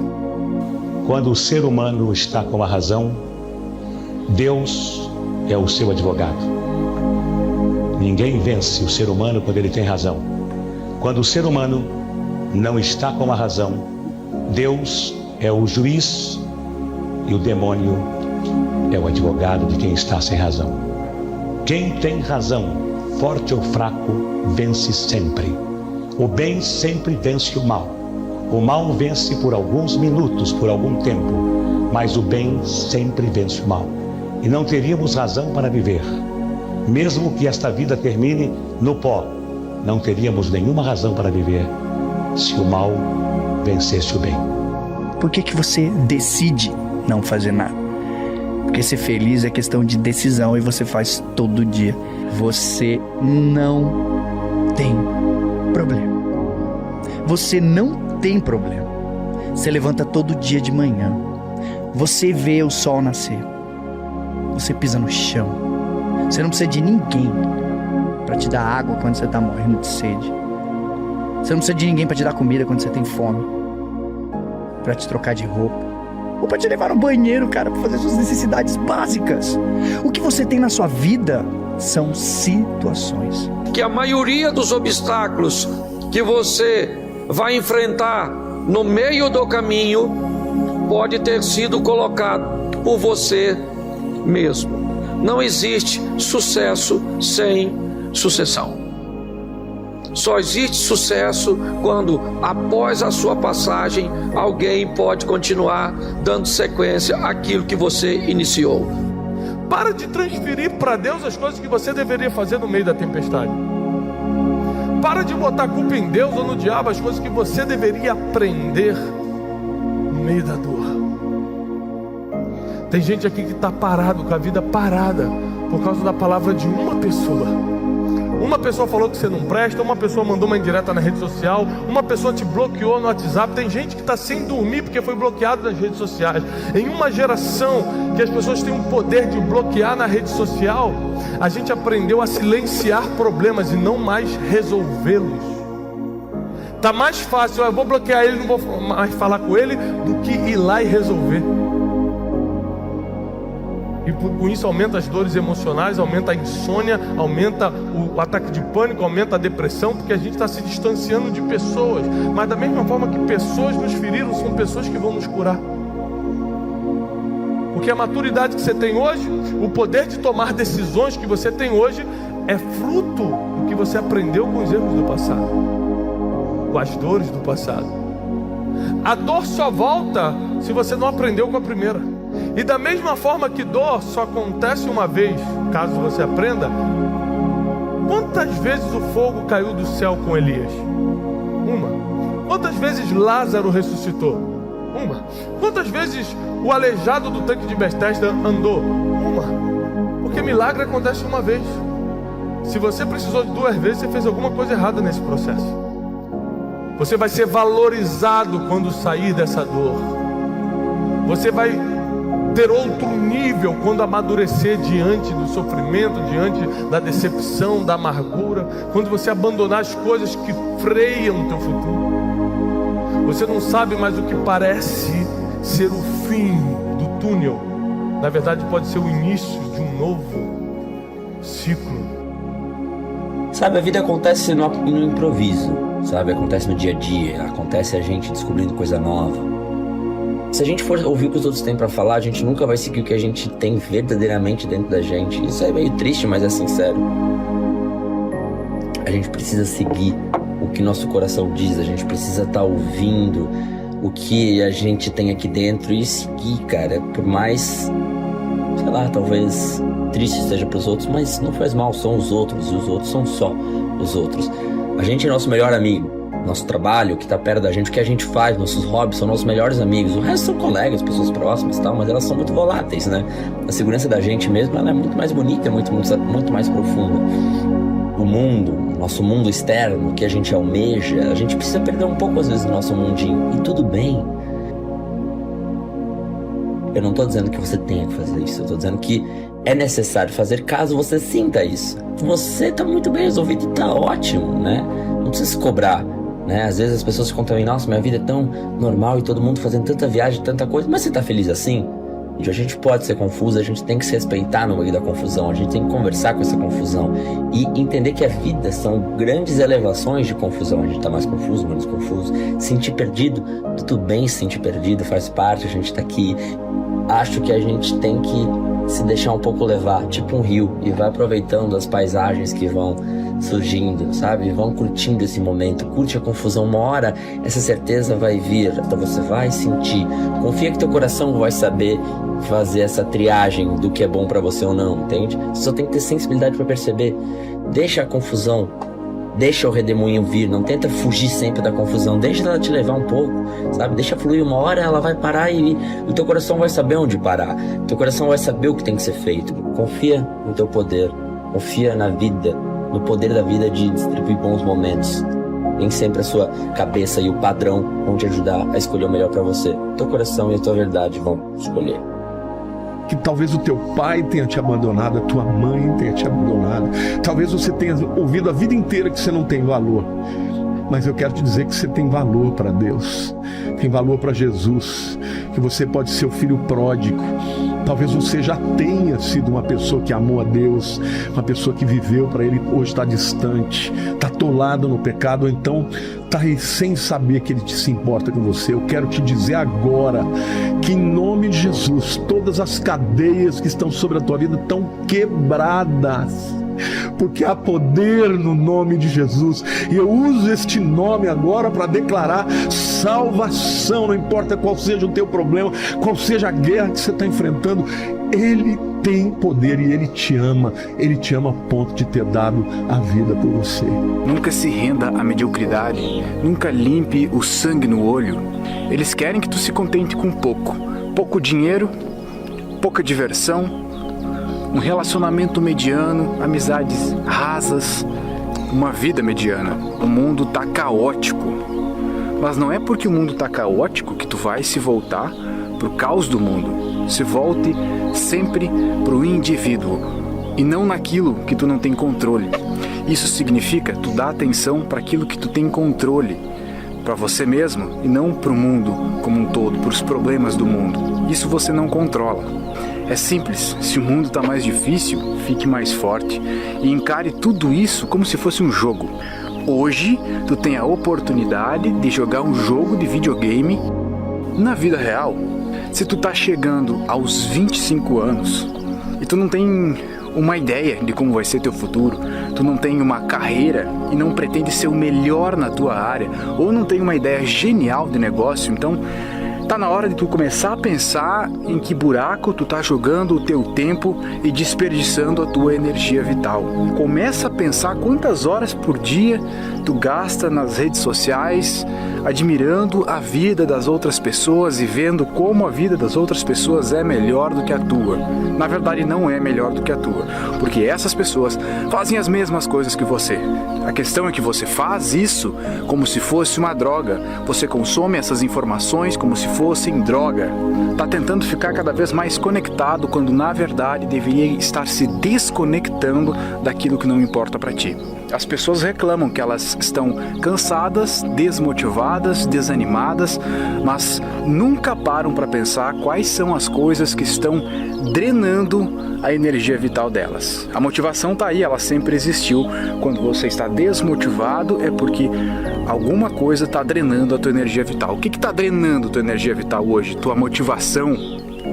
S: Quando o ser humano está com a razão, Deus é o seu advogado. Ninguém vence o ser humano quando ele tem razão. Quando o ser humano não está com a razão, Deus é o juiz e o demônio é o advogado de quem está sem razão. Quem tem razão, forte ou fraco, vence sempre. O bem sempre vence o mal. O mal vence por alguns minutos, por algum tempo, mas o bem sempre vence o mal. E não teríamos razão para viver. Mesmo que esta vida termine no pó, não teríamos nenhuma razão para viver se o mal vencesse o bem.
T: Por que você decide não fazer nada? Porque ser feliz é questão de decisão e você faz todo dia. Você não tem problema. Você não tem problema. Você levanta todo dia de manhã. Você vê o sol nascer. Você pisa no chão. Você não precisa de ninguém para te dar água quando você está morrendo de sede. Você não precisa de ninguém para te dar comida quando você tem fome, para te trocar de roupa, ou para te levar no banheiro, cara, para fazer suas necessidades básicas. O que você tem na sua vida são situações.
U: Que a maioria dos obstáculos que você vai enfrentar no meio do caminho pode ter sido colocado por você mesmo. Não existe sucesso sem sucessão. Só existe sucesso quando, após a sua passagem, alguém pode continuar dando sequência àquilo que você iniciou.
K: Para de transferir para Deus as coisas que você deveria fazer no meio da tempestade. Para de botar a culpa em Deus ou no diabo as coisas que você deveria aprender no meio da dor. Tem gente aqui que está parado, com a vida parada, por causa da palavra de uma pessoa. Uma pessoa falou que você não presta, uma pessoa mandou uma indireta na rede social, uma pessoa te bloqueou no WhatsApp. Tem gente que está sem dormir porque foi bloqueado nas redes sociais. Em uma geração que as pessoas têm o poder de bloquear na rede social, a gente aprendeu a silenciar problemas e não mais resolvê-los. Está mais fácil, eu vou bloquear ele, não vou mais falar com ele, do que ir lá e resolver. E com isso aumenta as dores emocionais, aumenta a insônia, aumenta o ataque de pânico, aumenta a depressão, porque a gente está se distanciando de pessoas. Mas da mesma forma que pessoas nos feriram, são pessoas que vão nos curar. Porque a maturidade que você tem hoje, o poder de tomar decisões que você tem hoje, é fruto do que você aprendeu com os erros do passado, com as dores do passado. A dor só volta se você não aprendeu com a primeira. E da mesma forma que dor só acontece uma vez, caso você aprenda, quantas vezes o fogo caiu do céu com Elias? Uma. Quantas vezes Lázaro ressuscitou? Uma. Quantas vezes o aleijado do tanque de Betesda andou? Uma. Porque milagre acontece uma vez. Se você precisou de 2 vezes, você fez alguma coisa errada nesse processo. Você vai ser valorizado quando sair dessa dor. Você vai ter outro nível quando amadurecer diante do sofrimento, diante da decepção, da amargura, quando você abandonar as coisas que freiam o teu futuro. Você não sabe mais o que parece ser o fim do túnel. Na verdade pode ser o início de um novo ciclo.
V: Sabe, a vida acontece no improviso, sabe? Acontece no dia a dia, acontece a gente descobrindo coisa nova. Se a gente for ouvir o que os outros têm para falar, a gente nunca vai seguir o que a gente tem verdadeiramente dentro da gente. Isso é meio triste, mas é sincero. A gente precisa seguir o que nosso coração diz, a gente precisa estar ouvindo o que a gente tem aqui dentro e seguir, cara. Por mais, sei lá, talvez triste esteja para os outros, mas não faz mal, são os outros, e os outros são só os outros. A gente é nosso melhor amigo. Nosso trabalho, o que está perto da gente, o que a gente faz, nossos hobbies são nossos melhores amigos. O resto são colegas, pessoas próximas e tal, mas elas são muito voláteis, né? A segurança da gente mesmo, ela é muito mais bonita, muito mais profunda. O mundo, nosso mundo externo, que a gente almeja, a gente precisa perder um pouco às vezes do nosso mundinho. E tudo bem. Eu não estou dizendo que você tenha que fazer isso, eu estou dizendo que é necessário fazer caso você sinta isso. Você está muito bem resolvido e está ótimo, né? Não precisa se cobrar. Né? Às vezes as pessoas ficam também, nossa, minha vida é tão normal e todo mundo fazendo tanta viagem, tanta coisa, mas você tá feliz assim? A gente pode ser confuso, a gente tem que se respeitar no meio da confusão, a gente tem que conversar com essa confusão e entender que a vida são grandes elevações de confusão. A gente tá mais confuso, menos confuso, sentir perdido, tudo bem sentir perdido, faz parte, a gente tá aqui. Acho que a gente tem que se deixar um pouco levar, tipo um rio, e vai aproveitando as paisagens que vão surgindo, sabe? Vão curtindo esse momento, curte a confusão. Uma hora essa certeza vai vir, então você vai sentir. Confia que teu coração vai saber fazer essa triagem do que é bom pra você ou não, entende? Você só tem que ter sensibilidade pra perceber. Deixa a confusão, deixa o redemoinho vir, não tenta fugir sempre da confusão, deixa ela te levar um pouco, sabe? Deixa fluir, uma hora ela vai parar e o teu coração vai saber onde parar, o teu coração vai saber o que tem que ser feito. Confia no teu poder, confia na vida, no poder da vida de distribuir bons momentos. Nem sempre a sua cabeça e o padrão vão te ajudar a escolher o melhor para você. Teu coração e a tua verdade vão escolher.
G: Que talvez o teu pai tenha te abandonado, a tua mãe tenha te abandonado. Talvez você tenha ouvido a vida inteira que você não tem valor. Mas eu quero te dizer que você tem valor para Deus, tem valor para Jesus, que você pode ser o filho pródigo, Talvez você já tenha sido uma pessoa que amou a Deus, uma pessoa que viveu para Ele, hoje está distante, está atolado no pecado, ou então está aí sem saber que Ele se importa com você. Eu quero te dizer agora que, em nome de Jesus, todas as cadeias que estão sobre a tua vida estão quebradas, porque há poder no nome de Jesus, e eu uso este nome agora para declarar salvação. Não importa qual seja o teu problema, qual seja a guerra que você está enfrentando, Ele tem poder e Ele te ama a ponto de ter dado a vida por você.
B: Nunca se renda à mediocridade, nunca limpe o sangue no olho. Eles querem que tu se contente com pouco dinheiro, pouca diversão, um relacionamento mediano, amizades rasas, uma vida mediana. O mundo tá caótico. Mas não é porque o mundo tá caótico que tu vai se voltar pro caos do mundo. Se volte sempre pro indivíduo e não naquilo que tu não tem controle. Isso significa tu dar atenção para aquilo que tu tem controle, para você mesmo e não pro mundo como um todo, pros problemas do mundo. Isso você não controla. É simples, se o mundo está mais difícil, fique mais forte e encare tudo isso como se fosse um jogo. Hoje, tu tem a oportunidade de jogar um jogo de videogame na vida real. Se tu tá chegando aos 25 anos e tu não tem uma ideia de como vai ser teu futuro, tu não tem uma carreira e não pretende ser o melhor na tua área, ou não tem uma ideia genial de negócio, então tá na hora de tu começar a pensar em que buraco tu tá jogando o teu tempo e desperdiçando a tua energia vital. Começa a pensar quantas horas por dia tu gasta nas redes sociais, admirando a vida das outras pessoas e vendo como a vida das outras pessoas é melhor do que a tua. Na verdade, não é melhor do que a tua, porque essas pessoas fazem as mesmas coisas que você. A questão é que você faz isso como se fosse uma droga. Você consome essas informações como se fossem droga. Tá tentando ficar cada vez mais conectado quando na verdade deveria estar se desconectando daquilo que não importa para ti. As pessoas reclamam que elas estão cansadas, desmotivadas, desanimadas, mas nunca param para pensar quais são as coisas que estão drenando a energia vital delas. A motivação tá aí, ela sempre existiu. Quando você está desmotivado é porque alguma coisa está drenando a tua energia vital. O que está drenando a tua energia vital hoje? Tua motivação?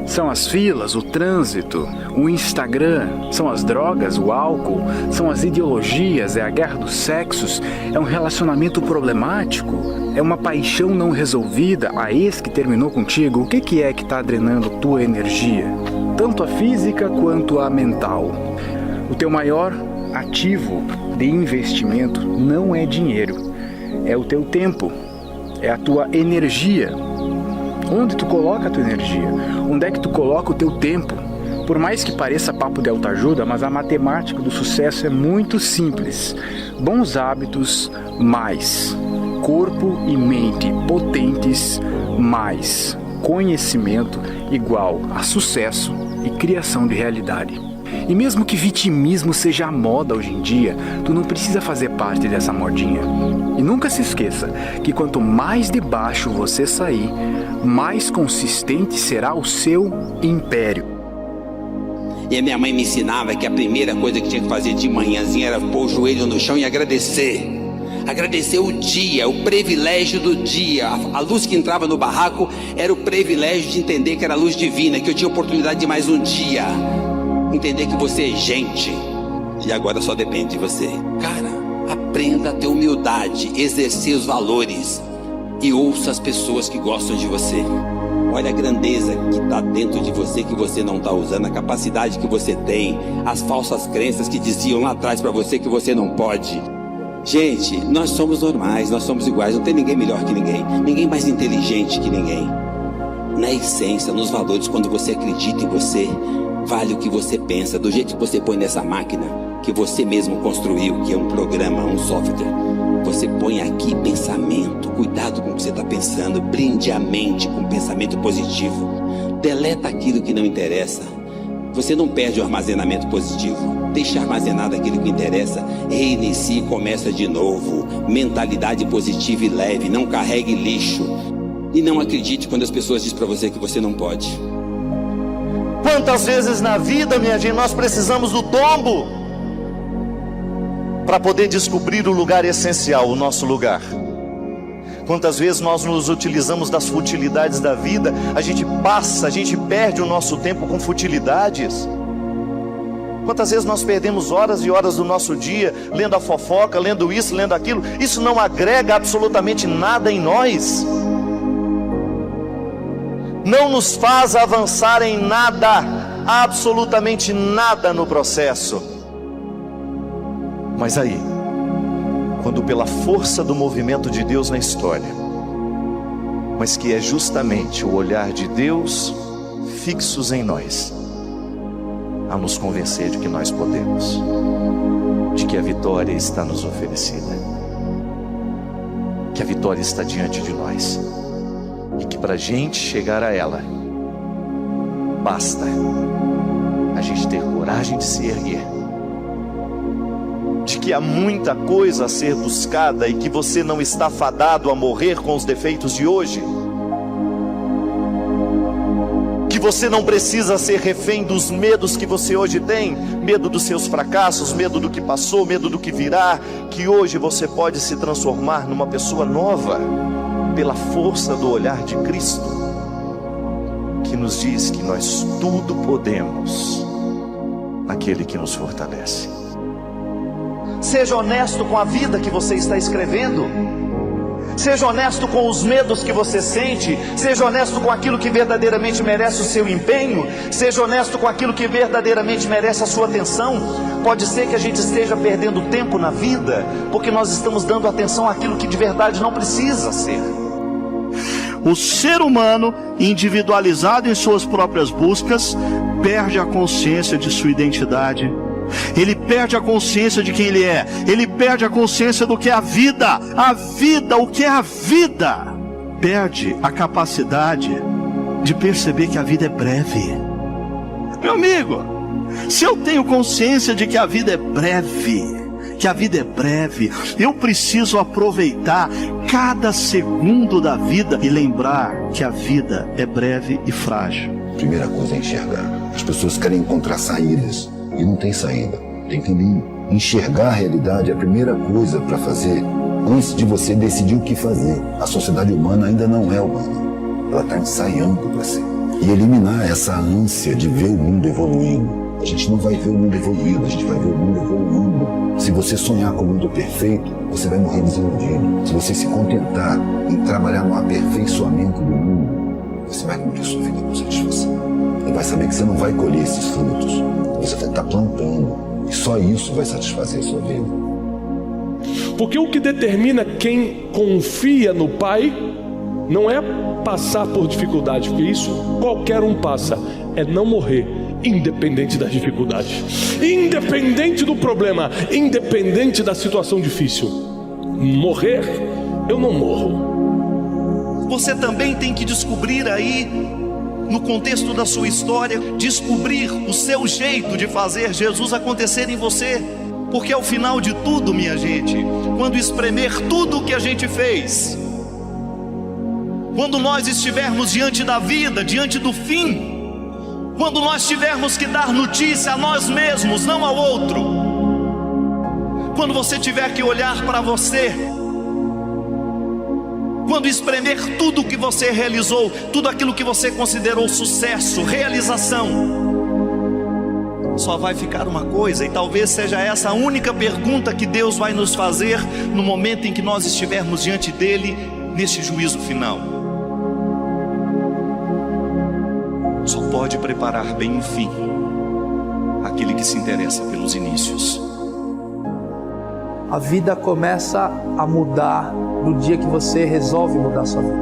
B: São as filas, o trânsito, o Instagram, são as drogas, o álcool, são as ideologias, é a guerra dos sexos, é um relacionamento problemático, é uma paixão não resolvida, a ex que terminou contigo. O que é que está drenando tua energia? Tanto a física quanto a mental. O teu maior ativo de investimento não é dinheiro, é o teu tempo, é a tua energia. Onde tu coloca a tua energia? Onde é que tu coloca o teu tempo? Por mais que pareça papo de autoajuda, mas a matemática do sucesso é muito simples. Bons hábitos mais corpo e mente potentes mais conhecimento igual a sucesso e criação de realidade. E mesmo que vitimismo seja a moda hoje em dia, tu não precisa fazer parte dessa modinha. E nunca se esqueça que quanto mais de baixo você sair, mais consistente será o seu império.
I: E a minha mãe me ensinava que a primeira coisa que tinha que fazer de manhãzinha era pôr o joelho no chão e agradecer. Agradecer o dia, o privilégio do dia. A luz que entrava no barraco era o privilégio de entender que era a luz divina, que eu tinha oportunidade de mais um dia. Entender que você é gente e agora só depende de você. Cara, aprenda a ter humildade, exercer os valores e ouça as pessoas que gostam de você. Olha a grandeza que está dentro de você, que você não está usando, a capacidade que você tem, as falsas crenças que diziam lá atrás para você que você não pode. Gente, nós somos normais, nós somos iguais, não tem ninguém melhor que ninguém, ninguém mais inteligente que ninguém. Na essência, nos valores, quando você acredita em você, vale o que você pensa, do jeito que você põe nessa máquina, que você mesmo construiu, que é um programa, um software. Você põe aqui pensamento, cuidado com o que você está pensando, blinde a mente com pensamento positivo. Deleta aquilo que não interessa. Você não perde o armazenamento positivo. Deixa armazenado aquilo que interessa, reinicie e começa de novo. Mentalidade positiva e leve, não carregue lixo. E não acredite quando as pessoas dizem para você que você não pode.
Q: Quantas vezes na vida, minha gente, nós precisamos do tombo para poder descobrir o lugar essencial, o nosso lugar. Quantas vezes nós nos utilizamos das futilidades da vida, a gente perde o nosso tempo com futilidades. Quantas vezes nós perdemos horas e horas do nosso dia lendo a fofoca, lendo isso, lendo aquilo. Isso não agrega absolutamente nada em nós, não nos faz avançar em nada, absolutamente nada no processo. Mas aí, quando pela força do movimento de Deus na história, mas que é justamente o olhar de Deus fixos em nós, a nos convencer de que nós podemos, de que a vitória está nos oferecida, que a vitória está diante de nós, e que para a gente chegar a ela, basta a gente ter coragem de se erguer, de que há muita coisa a ser buscada e que você não está fadado a morrer com os defeitos de hoje, que você não precisa ser refém dos medos que você hoje tem, medo dos seus fracassos, medo do que passou, medo do que virá, que hoje você pode se transformar numa pessoa nova, pela força do olhar de Cristo, que nos diz que nós tudo podemos naquele que nos fortalece. Seja honesto com a vida que você está escrevendo. Seja honesto com os medos que você sente. Seja honesto com aquilo que verdadeiramente merece o seu empenho. Seja honesto com aquilo que verdadeiramente merece a sua atenção. Pode ser que a gente esteja perdendo tempo na vida porque nós estamos dando atenção àquilo que de verdade não precisa ser.
C: O ser humano, individualizado em suas próprias buscas, perde a consciência de sua identidade. Ele perde a consciência de quem ele é. Ele perde a consciência do que é a vida. A vida, o que é a vida? Perde a capacidade de perceber que a vida é breve. Meu amigo, se eu tenho consciência de que a vida é breve, eu preciso aproveitar cada segundo da vida e lembrar que a vida é breve e frágil.
O: Primeira coisa é enxergar. As pessoas querem encontrar saídas e não tem saída, tem caminho. Enxergar a realidade é a primeira coisa para fazer antes de você decidir o que fazer. A sociedade humana ainda não é humana, ela está ensaiando para ser. E eliminar essa ânsia de ver o mundo evoluindo. A gente não vai ver o mundo evoluindo, a gente vai ver o mundo evoluindo. Se você sonhar com o mundo perfeito, você vai morrer desiludido. Se você se contentar em trabalhar no aperfeiçoamento do mundo, você vai cumprir sua vida com satisfação. E vai saber que você não vai colher esses frutos. Você vai estar plantando. E só isso vai satisfazer a sua vida.
K: Porque o que determina quem confia no Pai não é passar por dificuldade, porque isso qualquer um passa. É não morrer, independente das dificuldades, independente do problema, independente da situação difícil. Morrer, eu não morro.
Q: Você também tem que descobrir aí, no contexto da sua história, descobrir o seu jeito de fazer Jesus acontecer em você. Porque ao final de tudo, minha gente, quando espremer tudo o que a gente fez, quando nós estivermos diante da vida, diante do fim, quando nós tivermos que dar notícia a nós mesmos, não ao outro, quando você tiver que olhar para você, quando espremer tudo o que você realizou, tudo aquilo que você considerou sucesso, realização, só vai ficar uma coisa, e talvez seja essa a única pergunta que Deus vai nos fazer no momento em que nós estivermos diante dele, neste juízo final. Só pode preparar bem o fim aquele que se interessa pelos inícios.
R: A vida começa a mudar no dia que você resolve mudar a sua vida.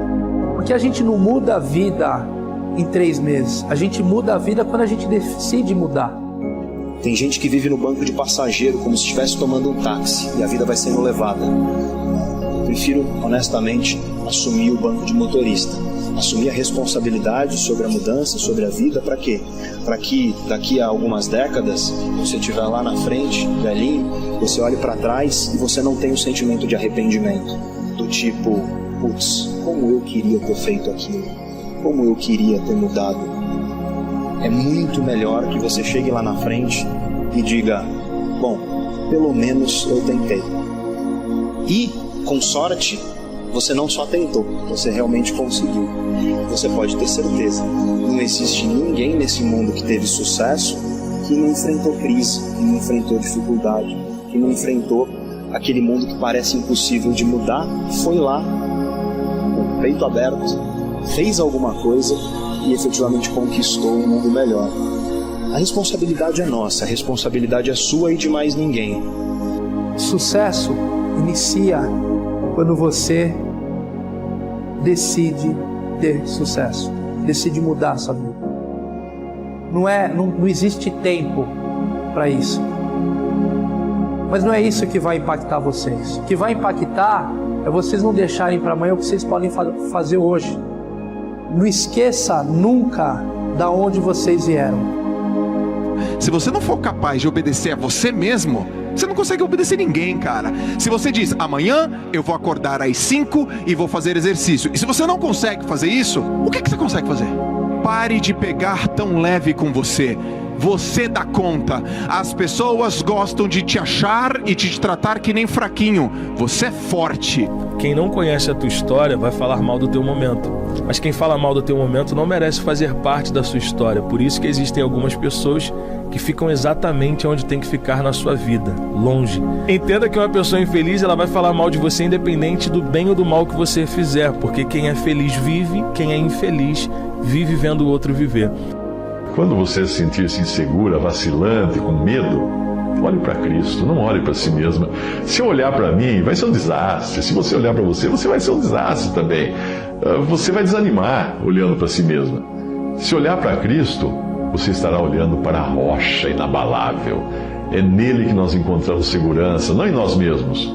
R: Porque a gente não muda a vida em 3 meses. A gente muda a vida quando a gente decide mudar.
E: Tem gente que vive no banco de passageiro como se estivesse tomando um táxi e a vida vai sendo levada. Eu prefiro, honestamente, assumir o banco de motorista. Assumir a responsabilidade sobre a mudança, sobre a vida, para quê? Para que daqui a algumas décadas, você estiver lá na frente, velhinho, você olhe para trás e você não tenha o sentimento de arrependimento. Do tipo, putz, como eu queria ter feito aquilo, como eu queria ter mudado. é muito melhor que você chegue lá na frente e diga: bom, pelo menos eu tentei. E, com sorte, você não só tentou, você realmente conseguiu. Você pode ter certeza, não existe ninguém nesse mundo que teve sucesso que não enfrentou crise, que não enfrentou dificuldade, que não enfrentou aquele mundo que parece impossível de mudar, foi lá, com o peito aberto, fez alguma coisa e efetivamente conquistou um mundo melhor. A responsabilidade é nossa, a responsabilidade é sua e de mais ninguém.
R: Sucesso inicia quando você decide ter sucesso, decide mudar a sua vida. Não existe tempo para isso. Mas não é isso que vai impactar vocês. O que vai impactar é vocês não deixarem para amanhã o que vocês podem fazer hoje. Não esqueça nunca da onde vocês vieram.
F: Se você não for capaz de obedecer a você mesmo, você não consegue obedecer ninguém, cara. Se você diz: amanhã eu vou acordar às 5 e vou fazer exercício, e se você não consegue fazer isso, o que você consegue fazer? Pare de pegar tão leve com você. Você dá conta. As pessoas gostam de te achar e de te tratar que nem fraquinho. Você é forte.
K: Quem não conhece a tua história vai falar mal do teu momento. Mas quem fala mal do teu momento não merece fazer parte da sua história. Por isso que existem algumas pessoas que ficam exatamente onde tem que ficar na sua vida, longe. Entenda que uma pessoa infeliz, ela vai falar mal de você independente do bem ou do mal que você fizer. Porque quem é feliz vive, quem é infeliz vive vendo o outro viver.
L: Quando você se sentir-se insegura, vacilante, com medo, olhe para Cristo, não olhe para si mesma. Se eu olhar para mim, vai ser um desastre. Se você olhar para você, você vai ser um desastre também. Você vai desanimar olhando para si mesma. Se olhar para Cristo, você estará olhando para a rocha inabalável. É nele que nós encontramos segurança, não em nós mesmos.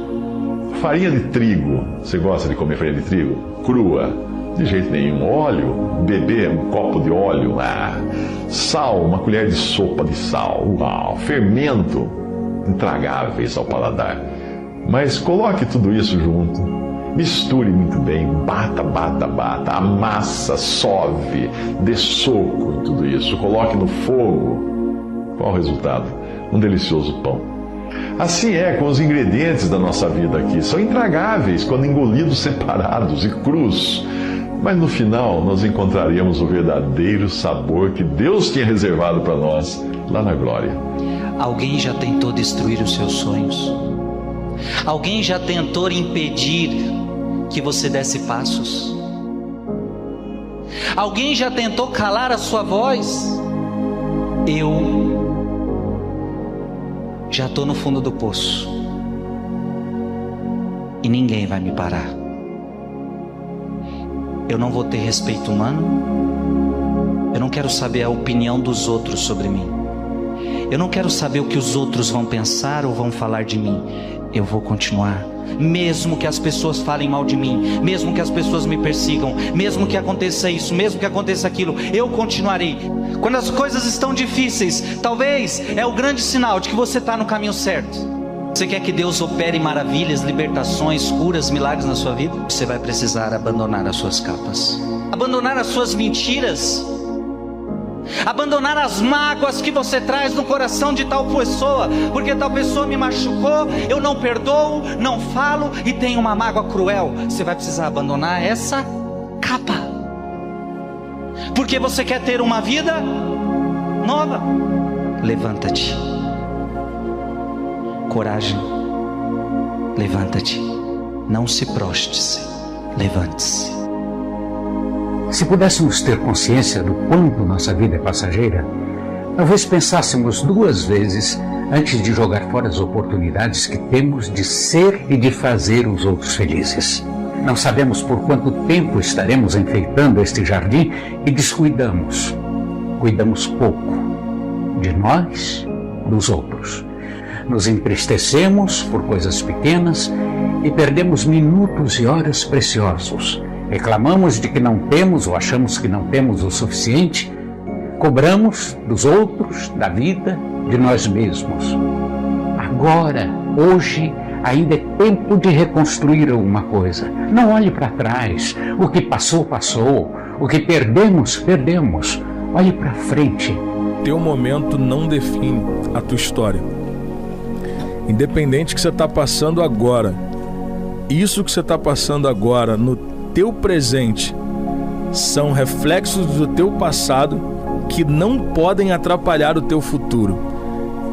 L: Farinha de trigo. Você gosta de comer farinha de trigo? Crua? De jeito nenhum. Óleo, beber um copo de óleo. Sal, uma colher de sopa de sal. Uau, fermento, intragáveis ao paladar. Mas coloque tudo isso junto, misture muito bem, bata, amassa, sove, dê soco em tudo isso, coloque no fogo. Qual o resultado? Um delicioso pão. Assim é com os ingredientes da nossa vida aqui. São intragáveis quando engolidos separados e crus. Mas no final nós encontraremos o verdadeiro sabor que Deus tinha reservado para nós lá na glória.
W: Alguém já tentou destruir os seus sonhos? Alguém já tentou impedir que você desse passos? Alguém já tentou calar a sua voz? Eu já estou no fundo do poço e ninguém vai me parar. Eu não vou ter respeito humano. Eu não quero saber a opinião dos outros sobre mim. Eu não quero saber o que os outros vão pensar ou vão falar de mim. Eu vou continuar. Mesmo que as pessoas falem mal de mim, mesmo que as pessoas me persigam, mesmo que aconteça isso, mesmo que aconteça aquilo, eu continuarei. Quando as coisas estão difíceis, talvez é o grande sinal de que você está no caminho certo. Você quer que Deus opere maravilhas, libertações, curas, milagres na sua vida? Você vai precisar abandonar as suas capas, abandonar as suas mentiras, abandonar as mágoas que você traz no coração de tal pessoa, porque tal pessoa me machucou, eu não perdoo, não falo e tenho uma mágoa cruel. Você vai precisar abandonar essa capa, porque você quer ter uma vida nova. Levanta-te. Coragem, levanta-te, não se prostre-se, levante-se.
X: Se pudéssemos ter consciência do quanto nossa vida é passageira, talvez pensássemos 2 vezes antes de jogar fora as oportunidades que temos de ser e de fazer os outros felizes. Não sabemos por quanto tempo estaremos enfeitando este jardim e descuidamos. Cuidamos pouco de nós, dos outros. Nos entristecemos por coisas pequenas e perdemos minutos e horas preciosos. Reclamamos de que não temos ou achamos que não temos o suficiente. Cobramos dos outros, da vida, de nós mesmos. Agora, hoje, ainda é tempo de reconstruir alguma coisa. Não olhe para trás. O que passou, passou. O que perdemos, perdemos. Olhe para frente.
K: Teu momento não define a tua história. Independente que você está passando agora, isso que você está passando agora no teu presente são reflexos do teu passado que não podem atrapalhar o teu futuro.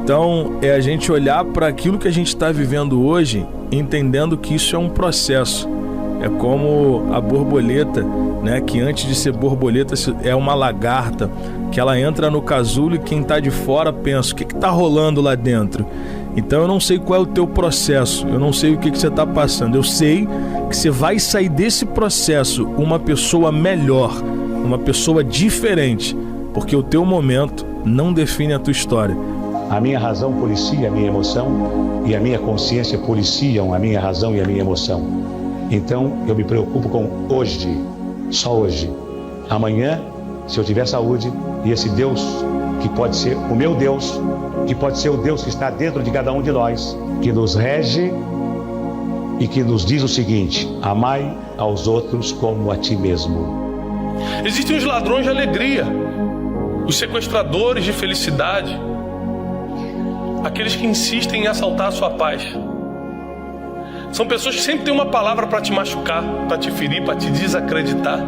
K: Então é a gente olhar para aquilo que a gente está vivendo hoje, entendendo que isso é um processo. É como a borboleta, né? Que antes de ser borboleta é uma lagarta, que ela entra no casulo e quem está de fora pensa, o que está rolando lá dentro? Então eu não sei qual é o teu processo, eu não sei o que você está passando. Eu sei que você vai sair desse processo uma pessoa melhor, uma pessoa diferente, porque o teu momento não define a tua história.
S: A minha razão policia a minha emoção e a minha consciência policiam a minha razão e a minha emoção. Então eu me preocupo com hoje, só hoje. Amanhã, se eu tiver saúde, e esse Deus que pode ser o meu Deus, que pode ser o Deus que está dentro de cada um de nós, que nos rege e que nos diz o seguinte: amai aos outros como a ti mesmo.
K: Existem os ladrões de alegria, os sequestradores de felicidade, aqueles que insistem em assaltar a sua paz. São pessoas que sempre têm uma palavra para te machucar, para te ferir, para te desacreditar.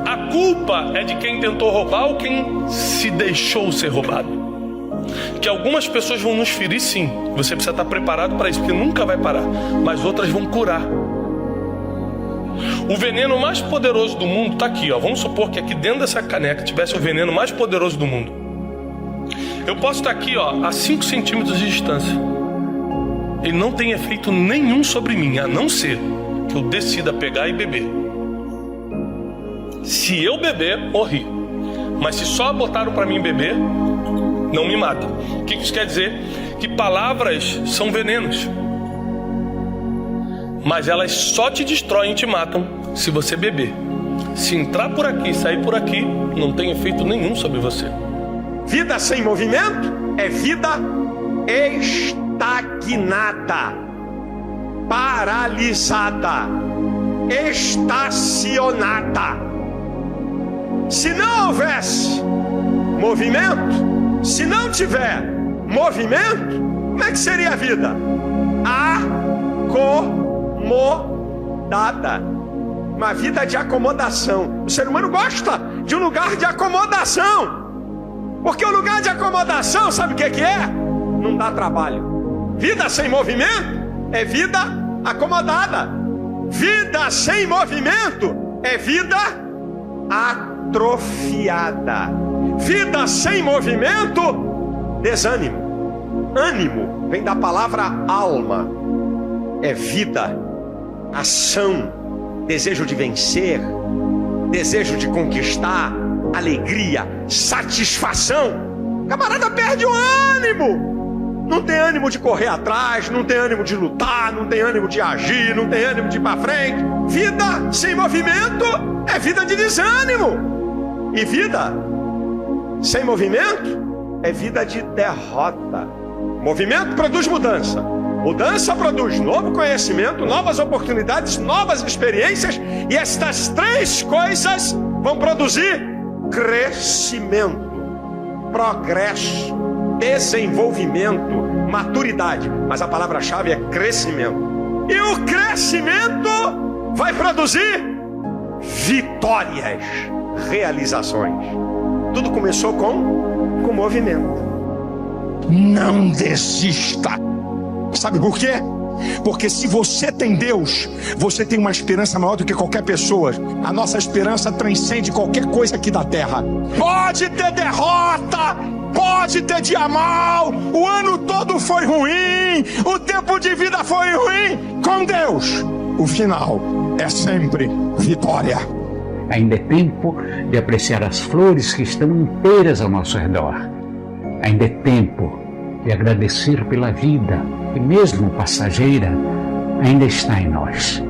K: A culpa é de quem tentou roubar ou quem se deixou ser roubado. Que algumas pessoas vão nos ferir, sim. Você precisa estar preparado para isso, porque nunca vai parar. Mas outras vão curar. O veneno mais poderoso do mundo está aqui, ó. Vamos supor que aqui dentro dessa caneca tivesse o veneno mais poderoso do mundo. Eu posso estar aqui, ó, a 5 centímetros de distância. Ele não tem efeito nenhum sobre mim, a não ser que eu decida pegar e beber. Se eu beber, morri. Mas se só botaram para mim beber, não me mata. O que isso quer dizer? Que palavras são venenos. Mas elas só te destroem e te matam se você beber. Se entrar por aqui e sair por aqui, não tem efeito nenhum sobre você.
A: Vida sem movimento é vida estagnada, paralisada, estacionada. Se não houvesse movimento, se não tiver movimento, como é que seria a vida? Acomodada. Uma vida de acomodação. O ser humano gosta de um lugar de acomodação. Porque o lugar de acomodação, sabe o que é? Não dá trabalho. Vida sem movimento é vida acomodada. Vida sem movimento é vida atrofiada. Vida sem movimento, desânimo. Ânimo vem da palavra alma. É vida, ação, desejo de vencer, desejo de conquistar, alegria, satisfação. O camarada perde o ânimo. Não tem ânimo de correr atrás, não tem ânimo de lutar, não tem ânimo de agir, não tem ânimo de ir para frente. Vida sem movimento é vida de desânimo. E vida sem movimento é vida de derrota. Movimento produz mudança. Mudança produz novo conhecimento, novas oportunidades, novas experiências. E estas 3 coisas vão produzir crescimento, progresso, desenvolvimento, maturidade. Mas a palavra-chave é crescimento. E o crescimento vai produzir vitórias, realizações. Tudo começou com movimento. Não desista. Sabe por quê? Porque se você tem Deus, você tem uma esperança maior do que qualquer pessoa. A nossa esperança transcende qualquer coisa aqui da terra. Pode ter derrota, pode ter dia mal, o ano todo foi ruim, o tempo de vida foi ruim. Com Deus, o final é sempre vitória.
X: Ainda é tempo de apreciar as flores que estão inteiras ao nosso redor. Ainda é tempo de agradecer pela vida, que mesmo passageira, ainda está em nós.